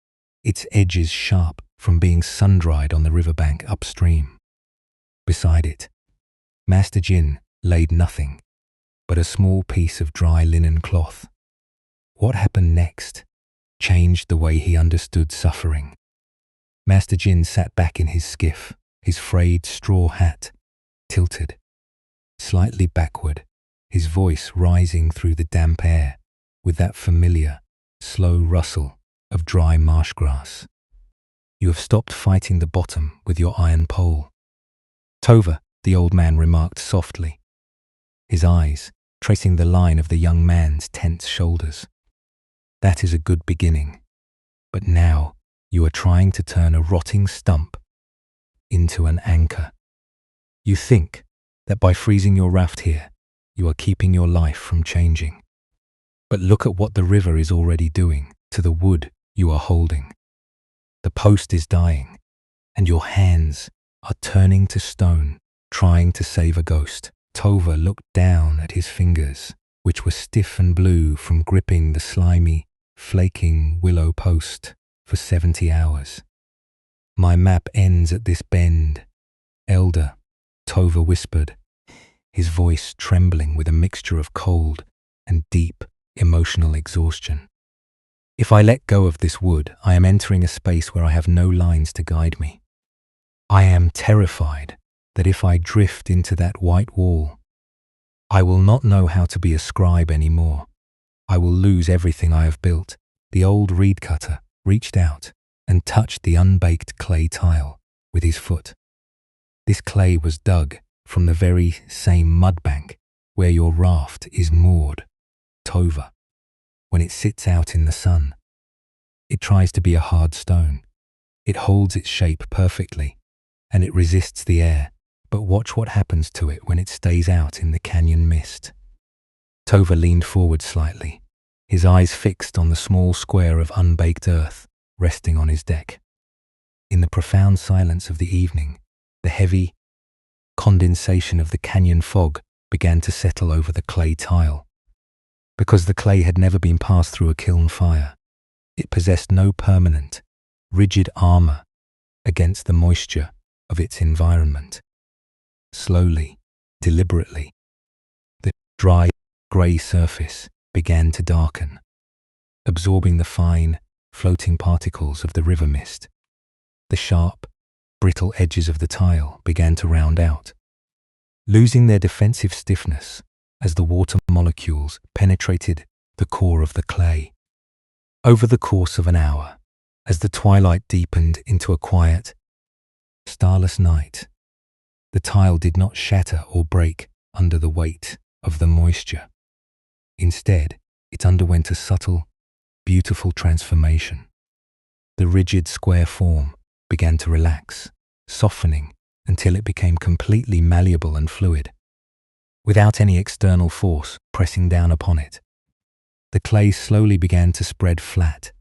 its edges sharp from being sun-dried on the riverbank upstream. Beside it, Master Jin laid nothing but a small piece of dry linen cloth. What happened next changed the way he understood suffering. Master Jin sat back in his skiff, his frayed straw hat tilted slightly backward, his voice rising through the damp air with that familiar, slow rustle of dry marsh grass. "You have stopped fighting the bottom with your iron pole." "Tova," the old man remarked softly, his eyes tracing the line of the young man's tense shoulders. "That is a good beginning. But now you are trying to turn a rotting stump into an anchor. You think that by freezing your raft here, you are keeping your life from changing. But look at what the river is already doing to the wood you are holding. The post is dying, and your hands are turning to stone, trying to save a ghost." Tova looked down at his fingers, which were stiff and blue from gripping the slimy, flaking willow post for 70 hours. "My map ends at this bend, Elder," Tova whispered, his voice trembling with a mixture of cold and deep emotional exhaustion. If I let go of this wood, I am entering a space where I have no lines to guide me. I am terrified that if I drift into that white wall, I will not know how to be a scribe anymore. I will lose everything I have built. The old reed cutter reached out and touched the unbaked clay tile with his foot. This clay was dug from the very same mudbank where your raft is moored, tova. When it sits out in the sun, it tries to be a hard stone. It holds its shape perfectly, and it resists the air, but watch what happens to it when it stays out in the canyon mist. Tova leaned forward slightly, his eyes fixed on the small square of unbaked earth resting on his deck. In the profound silence of the evening, the heavy condensation of the canyon fog began to settle over the clay tile. Because the clay had never been passed through a kiln fire, it possessed no permanent, rigid armor against the moisture of its environment. Slowly, deliberately, the dry, grey surface began to darken, absorbing the fine, floating particles of the river mist. The sharp, brittle edges of the tile began to round out, losing their defensive stiffness as the water molecules penetrated the core of the clay. Over the course of an hour, as the twilight deepened into a quiet, starless night, the tile did not shatter or break under the weight of the moisture. Instead, it underwent a subtle, beautiful transformation. The rigid square form began to relax, softening until it became completely malleable and fluid. Without any external force pressing down upon it, the clay slowly began to spread flat,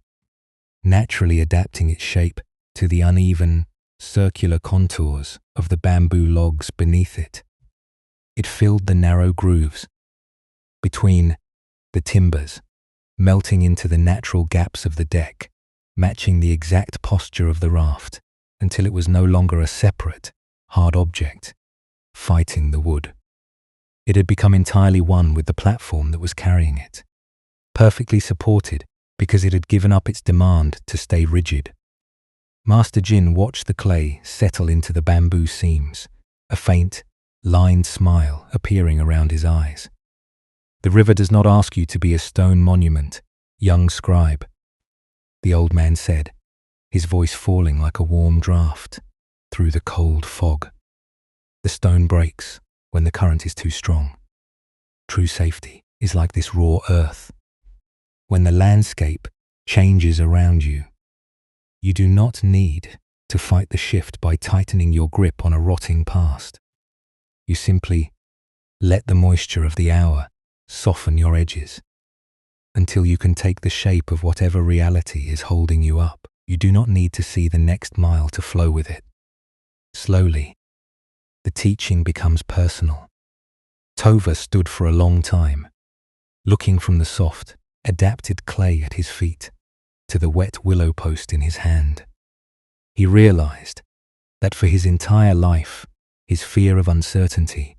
naturally adapting its shape to the uneven, circular contours of the bamboo logs beneath it. It filled the narrow grooves between the timbers, melting into the natural gaps of the deck, matching the exact posture of the raft until it was no longer a separate, hard object, fighting the wood. It had become entirely one with the platform that was carrying it, perfectly supported because it had given up its demand to stay rigid. Master Jin watched the clay settle into the bamboo seams, a faint, lined smile appearing around his eyes. The river does not ask you to be a stone monument, young scribe, the old man said, his voice falling like a warm draft through the cold fog. The stone breaks when the current is too strong. True safety is like this raw earth. When the landscape changes around you, you do not need to fight the shift by tightening your grip on a rotting past. You simply let the moisture of the hour soften your edges until you can take the shape of whatever reality is holding you up. You do not need to see the next mile to flow with it. Slowly, the teaching becomes personal. Tova stood for a long time, looking from the soft, adapted clay at his feet to the wet willow post in his hand. He realized that for his entire life, his fear of uncertainty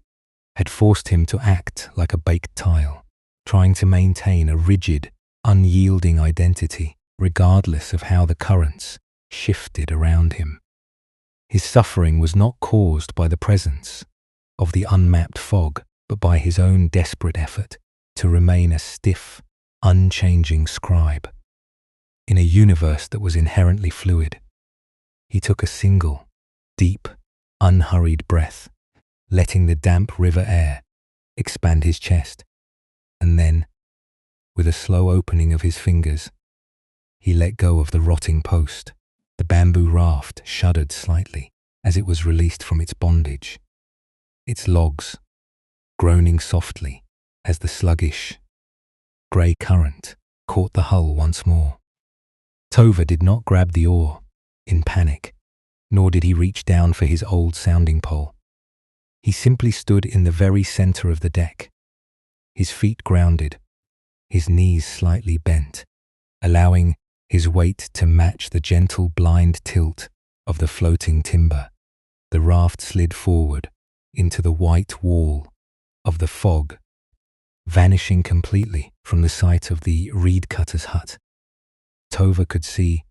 had forced him to act like a baked tile, trying to maintain a rigid, unyielding identity regardless of how the currents shifted around him. His suffering was not caused by the presence of the unmapped fog, but by his own desperate effort to remain a stiff, unchanging scribe. In a universe that was inherently fluid, he took a single, deep, unhurried breath, letting the damp river air expand his chest, and then, with a slow opening of his fingers, he let go of the rotting post. The bamboo raft shuddered slightly as it was released from its bondage, its logs groaning softly as the sluggish, grey current caught the hull once more. Tova did not grab the oar in panic, nor did he reach down for his old sounding pole. He simply stood in the very center of the deck, his feet grounded, his knees slightly bent, allowing his weight to match the gentle blind tilt of the floating timber. The raft slid forward into the white wall of the fog vanishing completely from the sight of the reed cutter's hut. Tova could see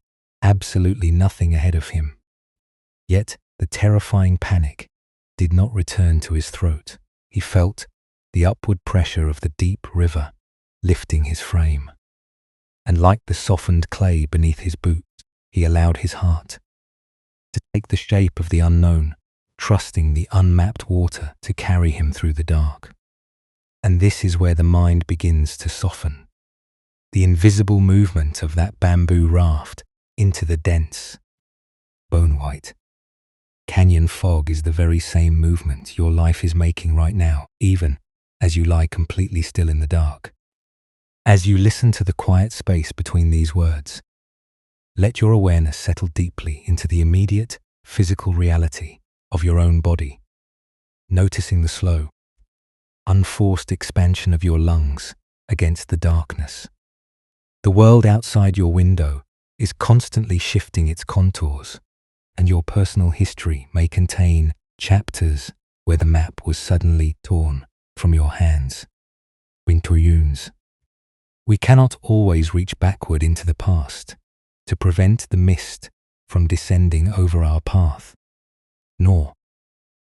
absolutely nothing ahead of him. Yet the terrifying panic did not return to his throat. He felt the upward pressure of the deep river lifting his frame. And like the softened clay beneath his boots, he allowed his heart to take the shape of the unknown, trusting the unmapped water to carry him through the dark. And this is where the mind begins to soften. The invisible movement of that bamboo raft into the dense, bone-white canyon fog is the very same movement your life is making right now, even as you lie completely still in the dark. As you listen to the quiet space between these words, let your awareness settle deeply into the immediate physical reality of your own body, noticing the slow, unforced expansion of your lungs against the darkness. The world outside your window is constantly shifting its contours, and your personal history may contain chapters where the map was suddenly torn from your hands. We cannot always reach backward into the past to prevent the mist from descending over our path, nor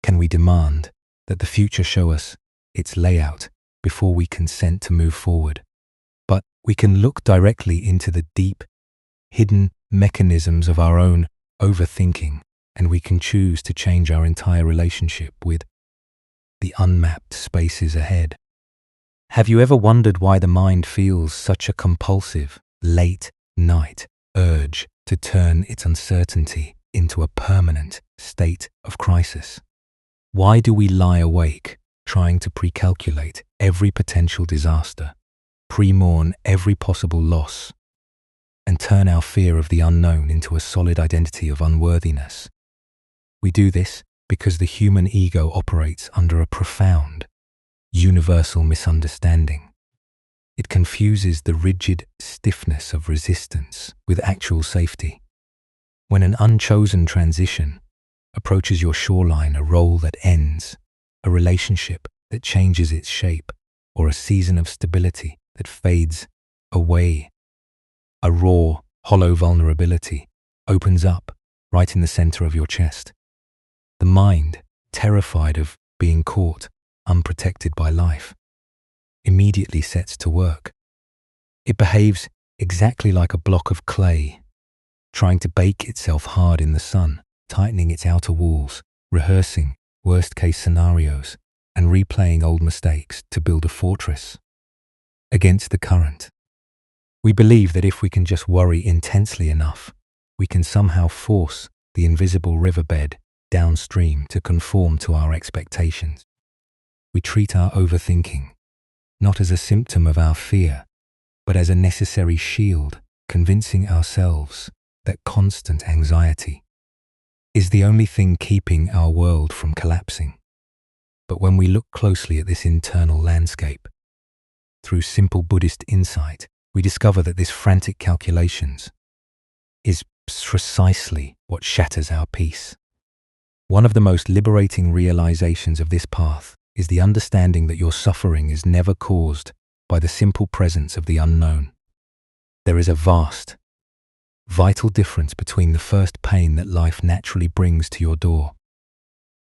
can we demand that the future show us its layout before we consent to move forward. But we can look directly into the deep, hidden mechanisms of our own overthinking, and we can choose to change our entire relationship with the unmapped spaces ahead. Have you ever wondered why the mind feels such a compulsive, late-night urge to turn its uncertainty into a permanent state of crisis? Why do we lie awake, trying to pre-calculate every potential disaster, pre-mourn every possible loss, and turn our fear of the unknown into a solid identity of unworthiness? We do this because the human ego operates under a profound, universal misunderstanding. It confuses the rigid stiffness of resistance with actual safety. When an unchosen transition approaches your shoreline, a role that ends, a relationship that changes its shape, or a season of stability that fades away, a raw, hollow vulnerability opens up right in the center of your chest. The mind, terrified of being caught unprotected by life, immediately sets to work. It behaves exactly like a block of clay, trying to bake itself hard in the sun, tightening its outer walls, rehearsing worst-case scenarios, and replaying old mistakes to build a fortress against the current. We believe that if we can just worry intensely enough, we can somehow force the invisible riverbed downstream to conform to our expectations. We treat our overthinking not as a symptom of our fear, but as a necessary shield, convincing ourselves that constant anxiety is the only thing keeping our world from collapsing. But when we look closely at this internal landscape, through simple Buddhist insight, we discover that this frantic calculations is precisely what shatters our peace. One of the most liberating realizations of this path is the understanding that your suffering is never caused by the simple presence of the unknown. There is a vast, vital difference between the first pain that life naturally brings to your door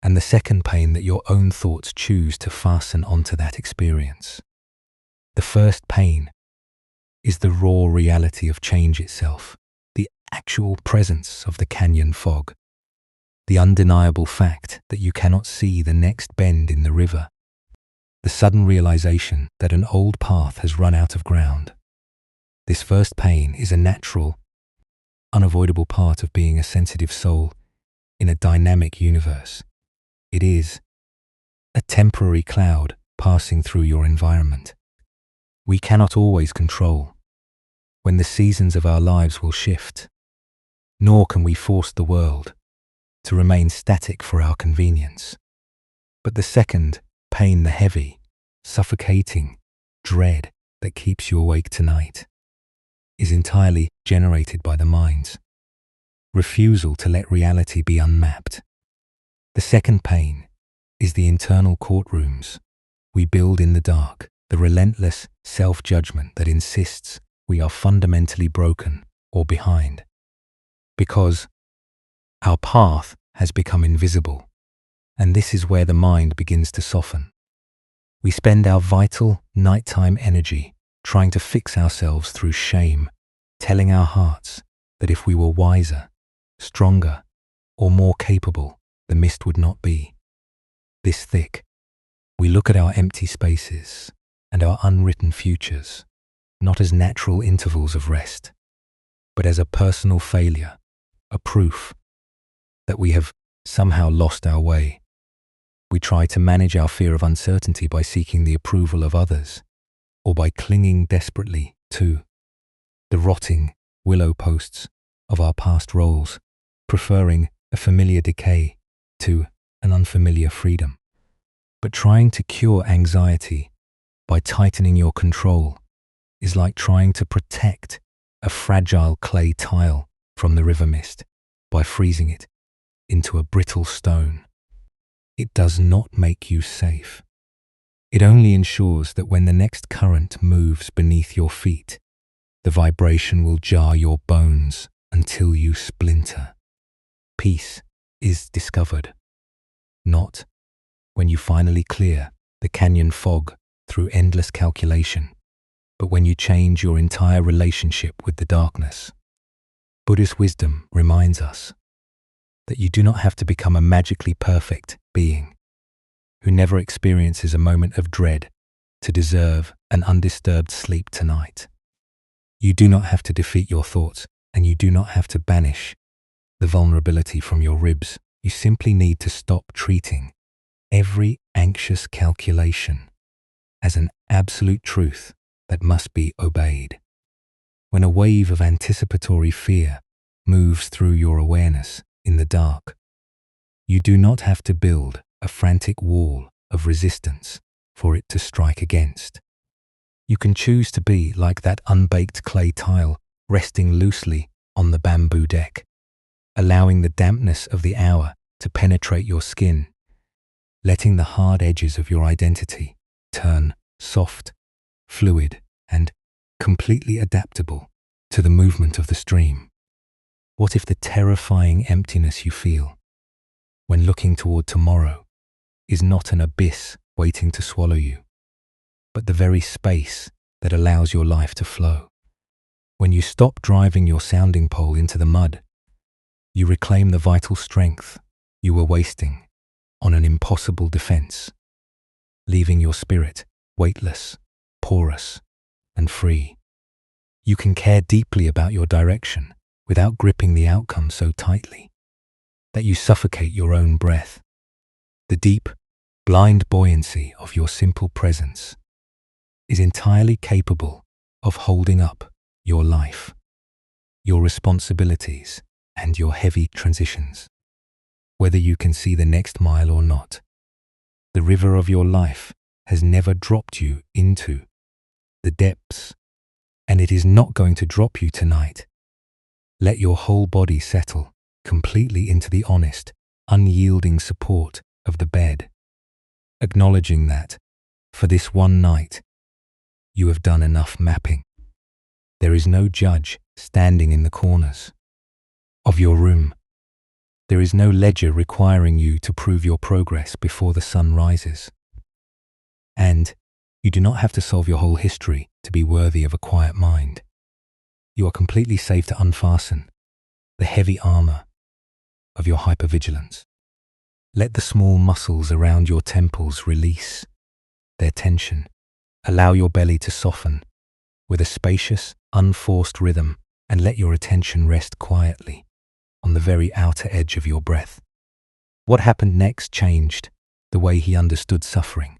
and the second pain that your own thoughts choose to fasten onto that experience. The first pain is the raw reality of change itself, the actual presence of the canyon fog, the undeniable fact that you cannot see the next bend in the river, the sudden realization that an old path has run out of ground. This first pain is a natural, unavoidable part of being a sensitive soul in a dynamic universe. It is a temporary cloud passing through your environment. We cannot always control when the seasons of our lives will shift, nor can we force the world to remain static for our convenience. But the second pain, the heavy, suffocating dread that keeps you awake tonight, is entirely generated by the mind's refusal to let reality be unmapped. The second pain is the internal courtrooms we build in the dark the relentless self-judgment that insists we are fundamentally broken or behind, because our path has become invisible, and this is where the mind begins to soften. We spend our vital nighttime energy trying to fix ourselves through shame, telling our hearts that if we were wiser, stronger, or more capable, the mist would not be this thick. We look at our empty spaces and our unwritten futures not as natural intervals of rest, but as a personal failure, a proof that we have somehow lost our way. We try to manage our fear of uncertainty by seeking the approval of others, or by clinging desperately to the rotting willow posts of our past roles, preferring a familiar decay to an unfamiliar freedom. But trying to cure anxiety by tightening your control is like trying to protect a fragile clay tile from the river mist by freezing it into a brittle stone. It does not make you safe. It only ensures that when the next current moves beneath your feet, the vibration will jar your bones until you splinter. Peace is discovered, not when you finally clear the canyon fog through endless calculation, but when you change your entire relationship with the darkness. Buddhist wisdom reminds us that you do not have to become a magically perfect being who never experiences a moment of dread to deserve an undisturbed sleep tonight. You do not have to defeat your thoughts, and you do not have to banish the vulnerability from your ribs. You simply need to stop treating every anxious calculation as an absolute truth that must be obeyed. When a wave of anticipatory fear moves through your awareness in the dark, you do not have to build a frantic wall of resistance for it to strike against. You can choose to be like that unbaked clay tile resting loosely on the bamboo deck, allowing the dampness of the hour to penetrate your skin, letting the hard edges of your identity turn soft, fluid, and completely adaptable to the movement of the stream. What if the terrifying emptiness you feel when looking toward tomorrow is not an abyss waiting to swallow you, but the very space that allows your life to flow? When you stop driving your sounding pole into the mud, you reclaim the vital strength you were wasting on an impossible defense, leaving your spirit weightless, porous, and free. You can care deeply about your direction without gripping the outcome so tightly that you suffocate your own breath. The deep, blind buoyancy of your simple presence is entirely capable of holding up your life, your responsibilities, and your heavy transitions. Whether you can see the next mile or not, the river of your life has never dropped you into the depths, and it is not going to drop you tonight. Let your whole body settle completely into the honest, unyielding support of the bed, acknowledging that, for this one night, you have done enough mapping. There is no judge standing in the corners of your room. There is no ledger requiring you to prove your progress before the sun rises. And you do not have to solve your whole history to be worthy of a quiet mind. You are completely safe to unfasten the heavy armor of your hypervigilance. Let the small muscles around your temples release their tension. Allow your belly to soften with a spacious, unforced rhythm, and let your attention rest quietly on the very outer edge of your breath. What happened next changed the way he understood suffering.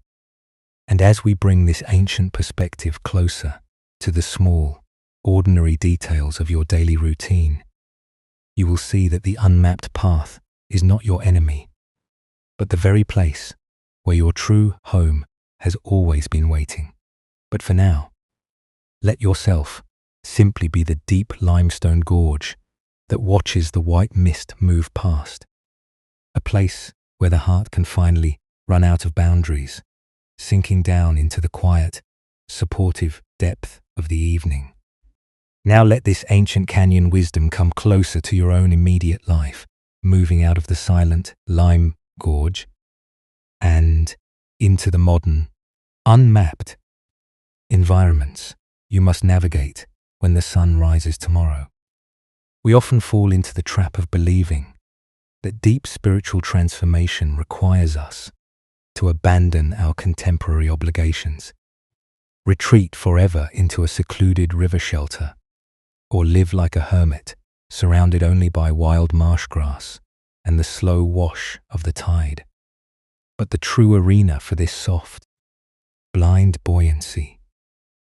And as we bring this ancient perspective closer to the small, ordinary details of your daily routine, you will see that the unmapped path is not your enemy, but the very place where your true home has always been waiting. But for now, let yourself simply be the deep limestone gorge that watches the white mist move past, a place where the heart can finally run out of boundaries, sinking down into the quiet supportive depth of the evening. Now let this ancient canyon wisdom come closer to your own immediate life, moving out of the silent lime gorge and into the modern, unmapped environments you must navigate when the sun rises tomorrow. We often fall into the trap of believing that deep spiritual transformation requires us to abandon our contemporary obligations, retreat forever into a secluded river shelter, or live like a hermit, surrounded only by wild marsh grass and the slow wash of the tide. But the true arena for this soft, blind buoyancy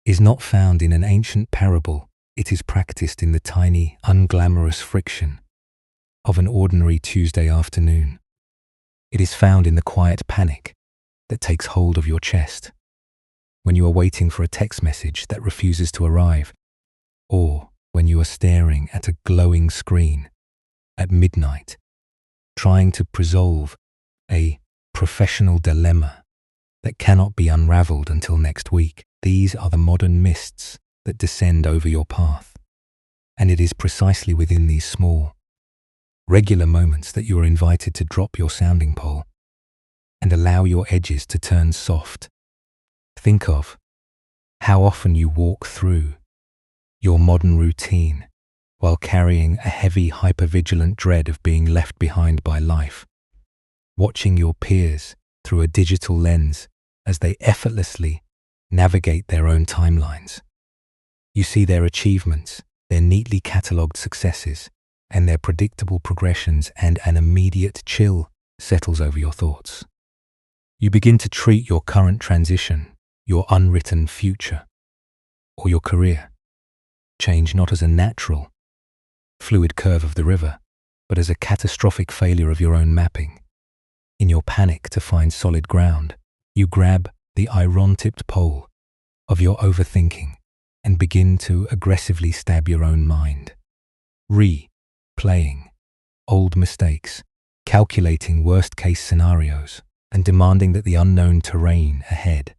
is not found in an ancient parable. It is practiced in the tiny, unglamorous friction of an ordinary Tuesday afternoon. It is found in the quiet panic that takes hold of your chest when you are waiting for a text message that refuses to arrive, or when you are staring at a glowing screen at midnight, trying to resolve a professional dilemma that cannot be unraveled until next week. These are the modern mists that descend over your path, and it is precisely within these small, regular moments that you are invited to drop your sounding pole and allow your edges to turn soft. Think of how often you walk through your modern routine while carrying a heavy, hypervigilant dread of being left behind by life, watching your peers through a digital lens as they effortlessly navigate their own timelines. You see their achievements, their neatly catalogued successes, and their predictable progressions, and an immediate chill settles over your thoughts. You begin to treat your current transition, your unwritten future, or your career change not as a natural, fluid curve of the river, but as a catastrophic failure of your own mapping. In your panic to find solid ground, you grab the iron-tipped pole of your overthinking and begin to aggressively stab your own mind, replaying old mistakes, calculating worst-case scenarios, and demanding that the unknown terrain ahead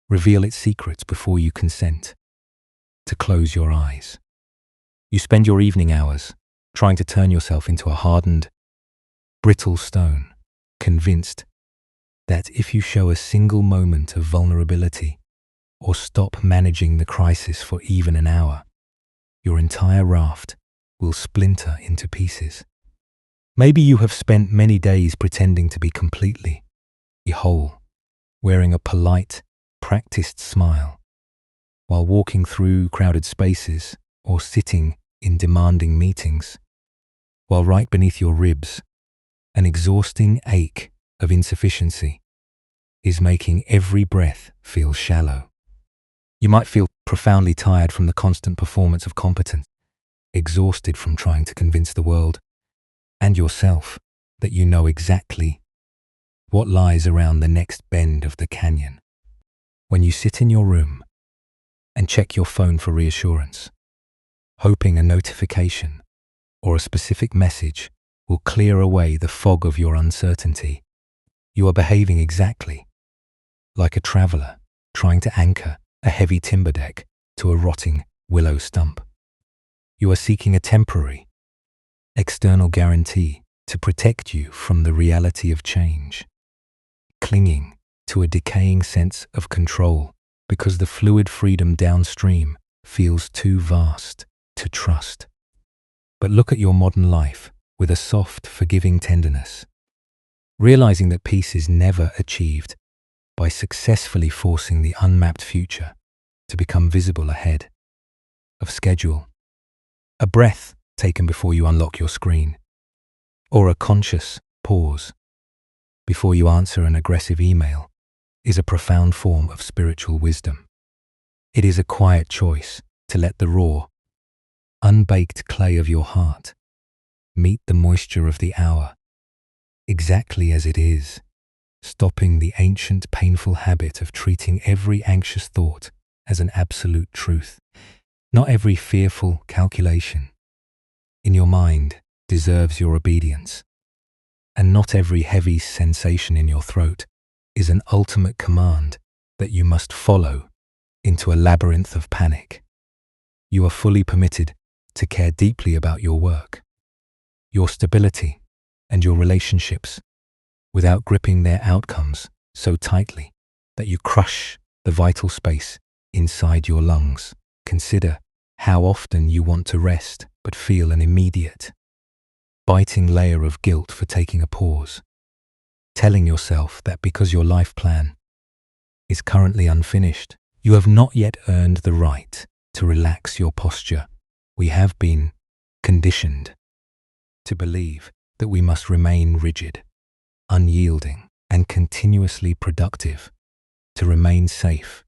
reveal its secrets before you consent to close your eyes. You spend your evening hours trying to turn yourself into a hardened, brittle stone, convinced that if you show a single moment of vulnerability or stop managing the crisis for even an hour, your entire raft will splinter into pieces. Maybe you have spent many days pretending to be completely whole, wearing a polite, practiced smile, while walking through crowded spaces or sitting in demanding meetings, while right beneath your ribs, an exhausting ache of insufficiency is making every breath feel shallow. You might feel profoundly tired from the constant performance of competence, exhausted from trying to convince the world and yourself that you know exactly what lies around the next bend of the canyon. When you sit in your room and check your phone for reassurance, hoping a notification or a specific message will clear away the fog of your uncertainty, you are behaving exactly like a traveler trying to anchor a heavy timber deck to a rotting willow stump. You are seeking a temporary, external guarantee to protect you from the reality of change, clinging to a decaying sense of control because the fluid freedom downstream feels too vast to trust. But look at your modern life with a soft, forgiving tenderness, realizing that peace is never achieved by successfully forcing the unmapped future to become visible ahead of schedule. A breath taken before you unlock your screen, or a conscious pause before you answer an aggressive email, is a profound form of spiritual wisdom. It is a quiet choice to let the raw, unbaked clay of your heart meet the moisture of the hour exactly as it is, stopping the ancient painful habit of treating every anxious thought as an absolute truth. Not every fearful calculation in your mind deserves your obedience, and not every heavy sensation in your throat is an ultimate command that you must follow into a labyrinth of panic. You are fully permitted to care deeply about your work, your stability, and your relationships without gripping their outcomes so tightly that you crush the vital space inside your lungs. Consider how often you want to rest but feel an immediate, biting layer of guilt for taking a pause, telling yourself that because your life plan is currently unfinished, you have not yet earned the right to relax your posture. We have been conditioned to believe that we must remain rigid, unyielding, and continuously productive to remain safe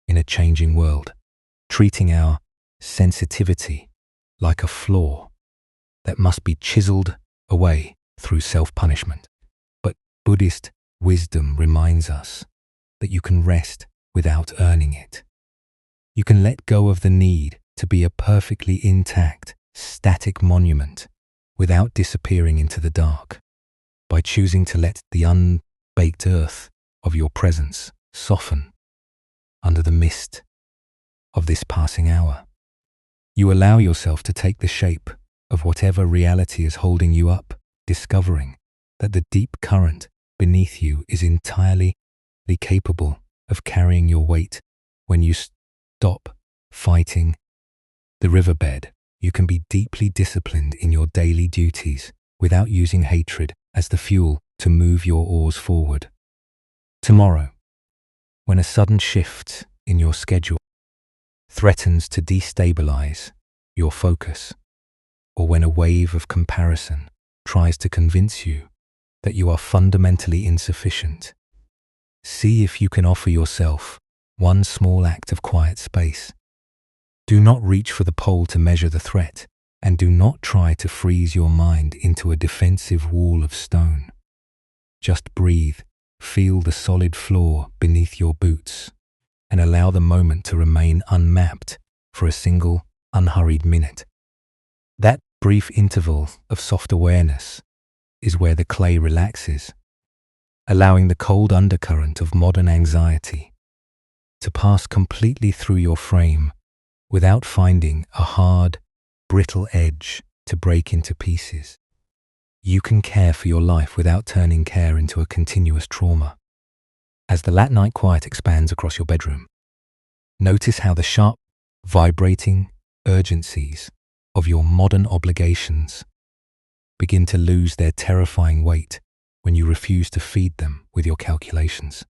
in a changing world, treating our sensitivity like a flaw that must be chiseled away through self-punishment. But Buddhist wisdom reminds us that you can rest without earning it. You can let go of the need to be a perfectly intact, static monument without disappearing into the dark, by choosing to let the unbaked earth of your presence soften under the mist of this passing hour. You allow yourself to take the shape of whatever reality is holding you up, discovering that the deep current beneath you is entirely capable of carrying your weight. When you stop fighting the riverbed, you can be deeply disciplined in your daily duties without using hatred as the fuel to move your oars forward. Tomorrow, when a sudden shift in your schedule threatens to destabilize your focus, or when a wave of comparison tries to convince you that you are fundamentally insufficient, see if you can offer yourself one small act of quiet space. Do not reach for the pole to measure the threat, and do not try to freeze your mind into a defensive wall of stone. Just breathe, feel the solid floor beneath your boots, and allow the moment to remain unmapped for a single, unhurried minute. That brief interval of soft awareness is where the clay relaxes, allowing the cold undercurrent of modern anxiety to pass completely through your frame without finding a hard, brittle edge to break into pieces. You can care for your life without turning care into a continuous trauma. As the late night quiet expands across your bedroom, notice how the sharp, vibrating urgencies of your modern obligations begin to lose their terrifying weight when you refuse to feed them with your calculations.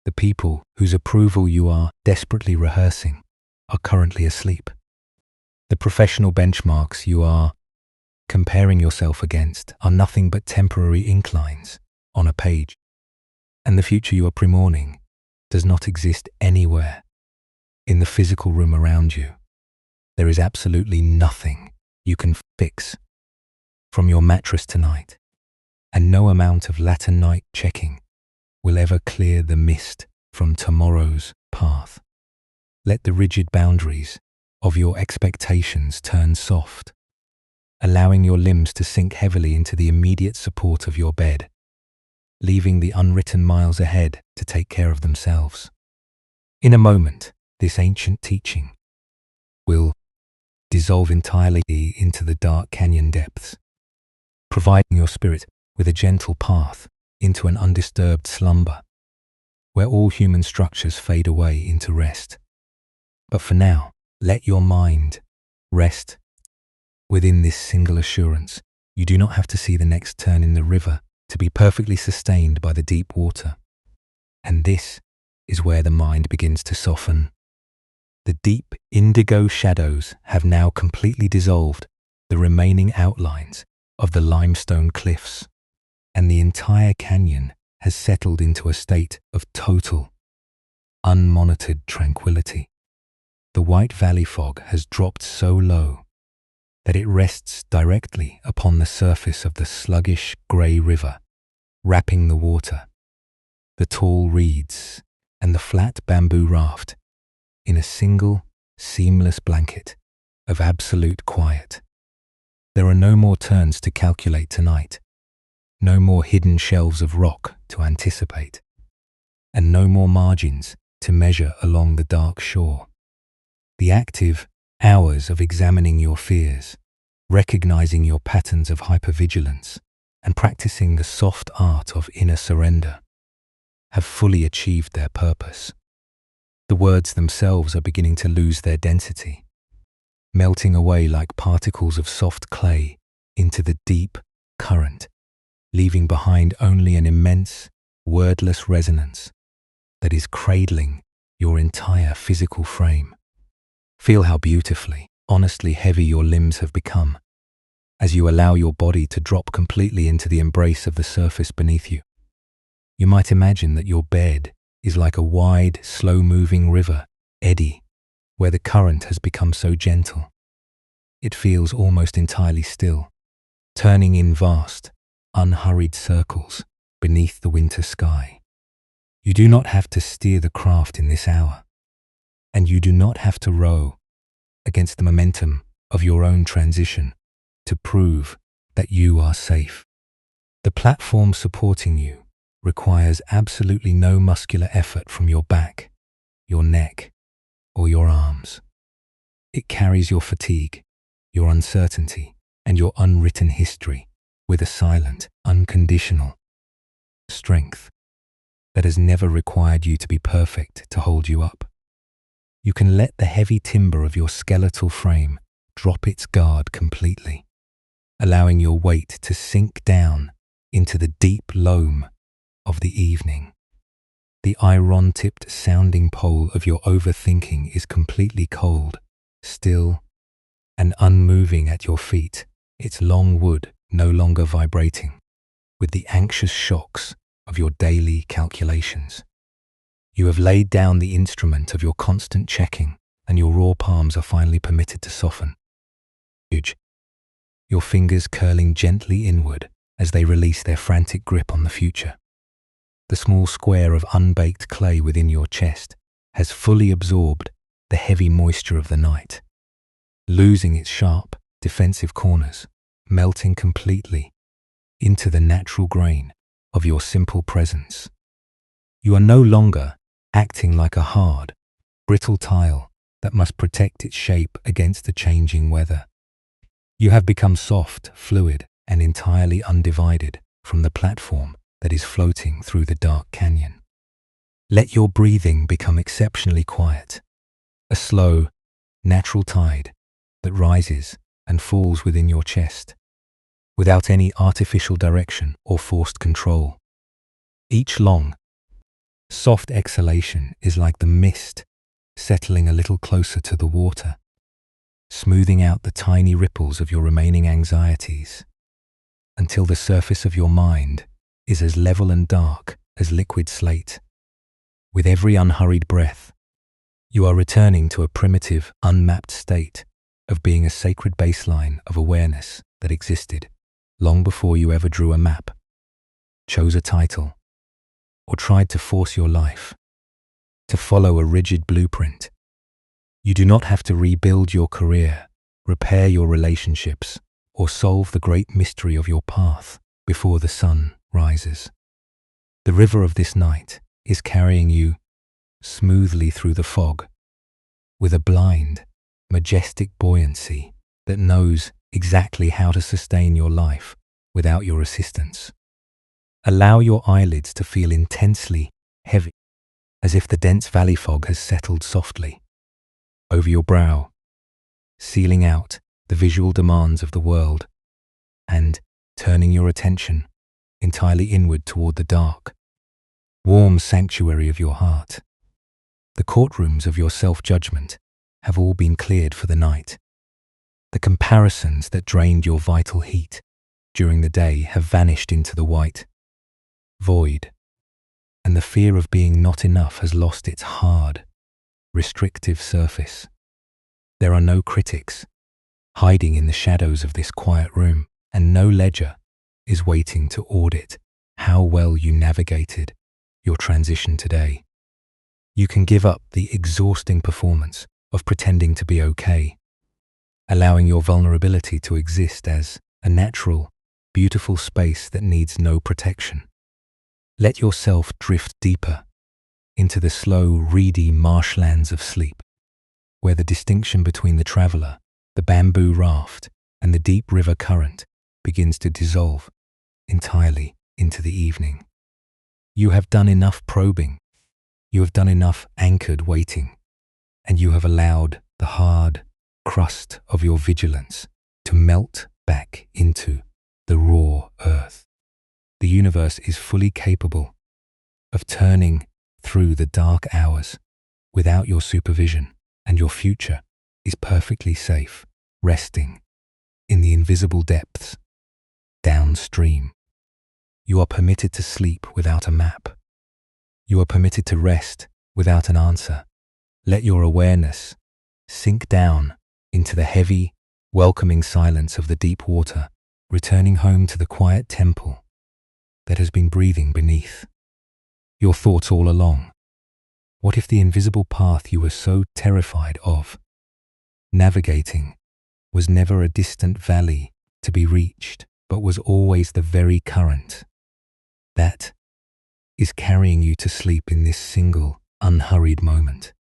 The people whose approval you are desperately rehearsing are currently asleep. The professional benchmarks you are comparing yourself against are nothing but temporary inclines on a page, and the future you are pre-mourning does not exist anywhere in the physical room around you. There is absolutely nothing you can fix from your mattress tonight, and no amount of latter night checking will ever clear the mist from tomorrow's path. Let the rigid boundaries of your expectations turn soft, allowing your limbs to sink heavily into the immediate support of your bed, leaving the unwritten miles ahead to take care of themselves. In a moment, this ancient teaching will dissolve entirely into the dark canyon depths, providing your spirit with a gentle path into an undisturbed slumber, where all human structures fade away into rest. But for now, let your mind rest within this single assurance. You do not have to see the next turn in the river to be perfectly sustained by the deep water. And this is where the mind begins to soften. The deep indigo shadows have now completely dissolved the remaining outlines of the limestone cliffs, and the entire canyon has settled into a state of total, unmonitored tranquility. The White Valley fog has dropped so low that it rests directly upon the surface of the sluggish grey river, wrapping the water, the tall reeds, and the flat bamboo raft in a single, seamless blanket of absolute quiet. There are no more turns to calculate tonight, no more hidden shelves of rock to anticipate, and no more margins to measure along the dark shore. The active hours of examining your fears, recognizing your patterns of hypervigilance, and practicing the soft art of inner surrender have fully achieved their purpose. The words themselves are beginning to lose their density, melting away like particles of soft clay into the deep current, leaving behind only an immense, wordless resonance that is cradling your entire physical frame. Feel how beautifully, honestly heavy your limbs have become as you allow your body to drop completely into the embrace of the surface beneath you. You might imagine that your bed is like a wide, slow-moving river eddy where the current has become so gentle. It feels almost entirely still, turning in vast, unhurried circles beneath the winter sky. You do not have to steer the craft in this hour, and you do not have to row against the momentum of your own transition to prove that you are safe. The platform supporting you requires absolutely no muscular effort from your back, your neck, or your arms. It carries your fatigue, your uncertainty, and your unwritten history with a silent, unconditional strength that has never required you to be perfect to hold you up. You can let the heavy timber of your skeletal frame drop its guard completely, allowing your weight to sink down into the deep loam of the evening. The iron-tipped sounding pole of your overthinking is completely cold, still, and unmoving at your feet, its long wood no longer vibrating with the anxious shocks of your daily calculations. You have laid down the instrument of your constant checking, and your raw palms are finally permitted to soften. Your fingers curling gently inward as they release their frantic grip on the future. The small square of unbaked clay within your chest has fully absorbed the heavy moisture of the night, losing its sharp, defensive corners, melting completely into the natural grain of your simple presence. You are no longer acting like a hard, brittle tile that must protect its shape against the changing weather. You have become soft, fluid, and entirely undivided from the platform that is floating through the dark canyon. Let your breathing become exceptionally quiet, a slow, natural tide that rises and falls within your chest, without any artificial direction or forced control. Each long, soft exhalation is like the mist settling a little closer to the water, smoothing out the tiny ripples of your remaining anxieties until the surface of your mind is as level and dark as liquid slate. With every unhurried breath, you are returning to a primitive, unmapped state of being a sacred baseline of awareness that existed long before you ever drew a map, chose a title, or tried to force your life to follow a rigid blueprint. You do not have to rebuild your career, repair your relationships, or solve the great mystery of your path before the sun rises. The river of this night is carrying you smoothly through the fog with a blind, majestic buoyancy that knows exactly how to sustain your life without your assistance. Allow your eyelids to feel intensely heavy, as if the dense valley fog has settled softly over your brow, sealing out the visual demands of the world and turning your attention entirely inward toward the dark, warm sanctuary of your heart. The courtrooms of your self-judgment have all been cleared for the night. The comparisons that drained your vital heat during the day have vanished into the white void, and the fear of being not enough has lost its hard, restrictive surface. There are no critics hiding in the shadows of this quiet room, and no ledger is waiting to audit how well you navigated your transition today. You can give up the exhausting performance of pretending to be okay, allowing your vulnerability to exist as a natural, beautiful space that needs no protection. Let yourself drift deeper into the slow, reedy marshlands of sleep, where the distinction between the traveler, the bamboo raft, and the deep river current begins to dissolve entirely into the evening. You have done enough probing, you have done enough anchored waiting, and you have allowed the hard crust of your vigilance to melt back into the raw earth. The universe is fully capable of turning through the dark hours without your supervision, and your future is perfectly safe, resting in the invisible depths downstream. You are permitted to sleep without a map. You are permitted to rest without an answer. Let your awareness sink down into the heavy, welcoming silence of the deep water, returning home to the quiet temple that has been breathing beneath your thoughts all along. What if the invisible path you were so terrified of navigating was never a distant valley to be reached, but was always the very current that is carrying you to sleep in this single, unhurried moment?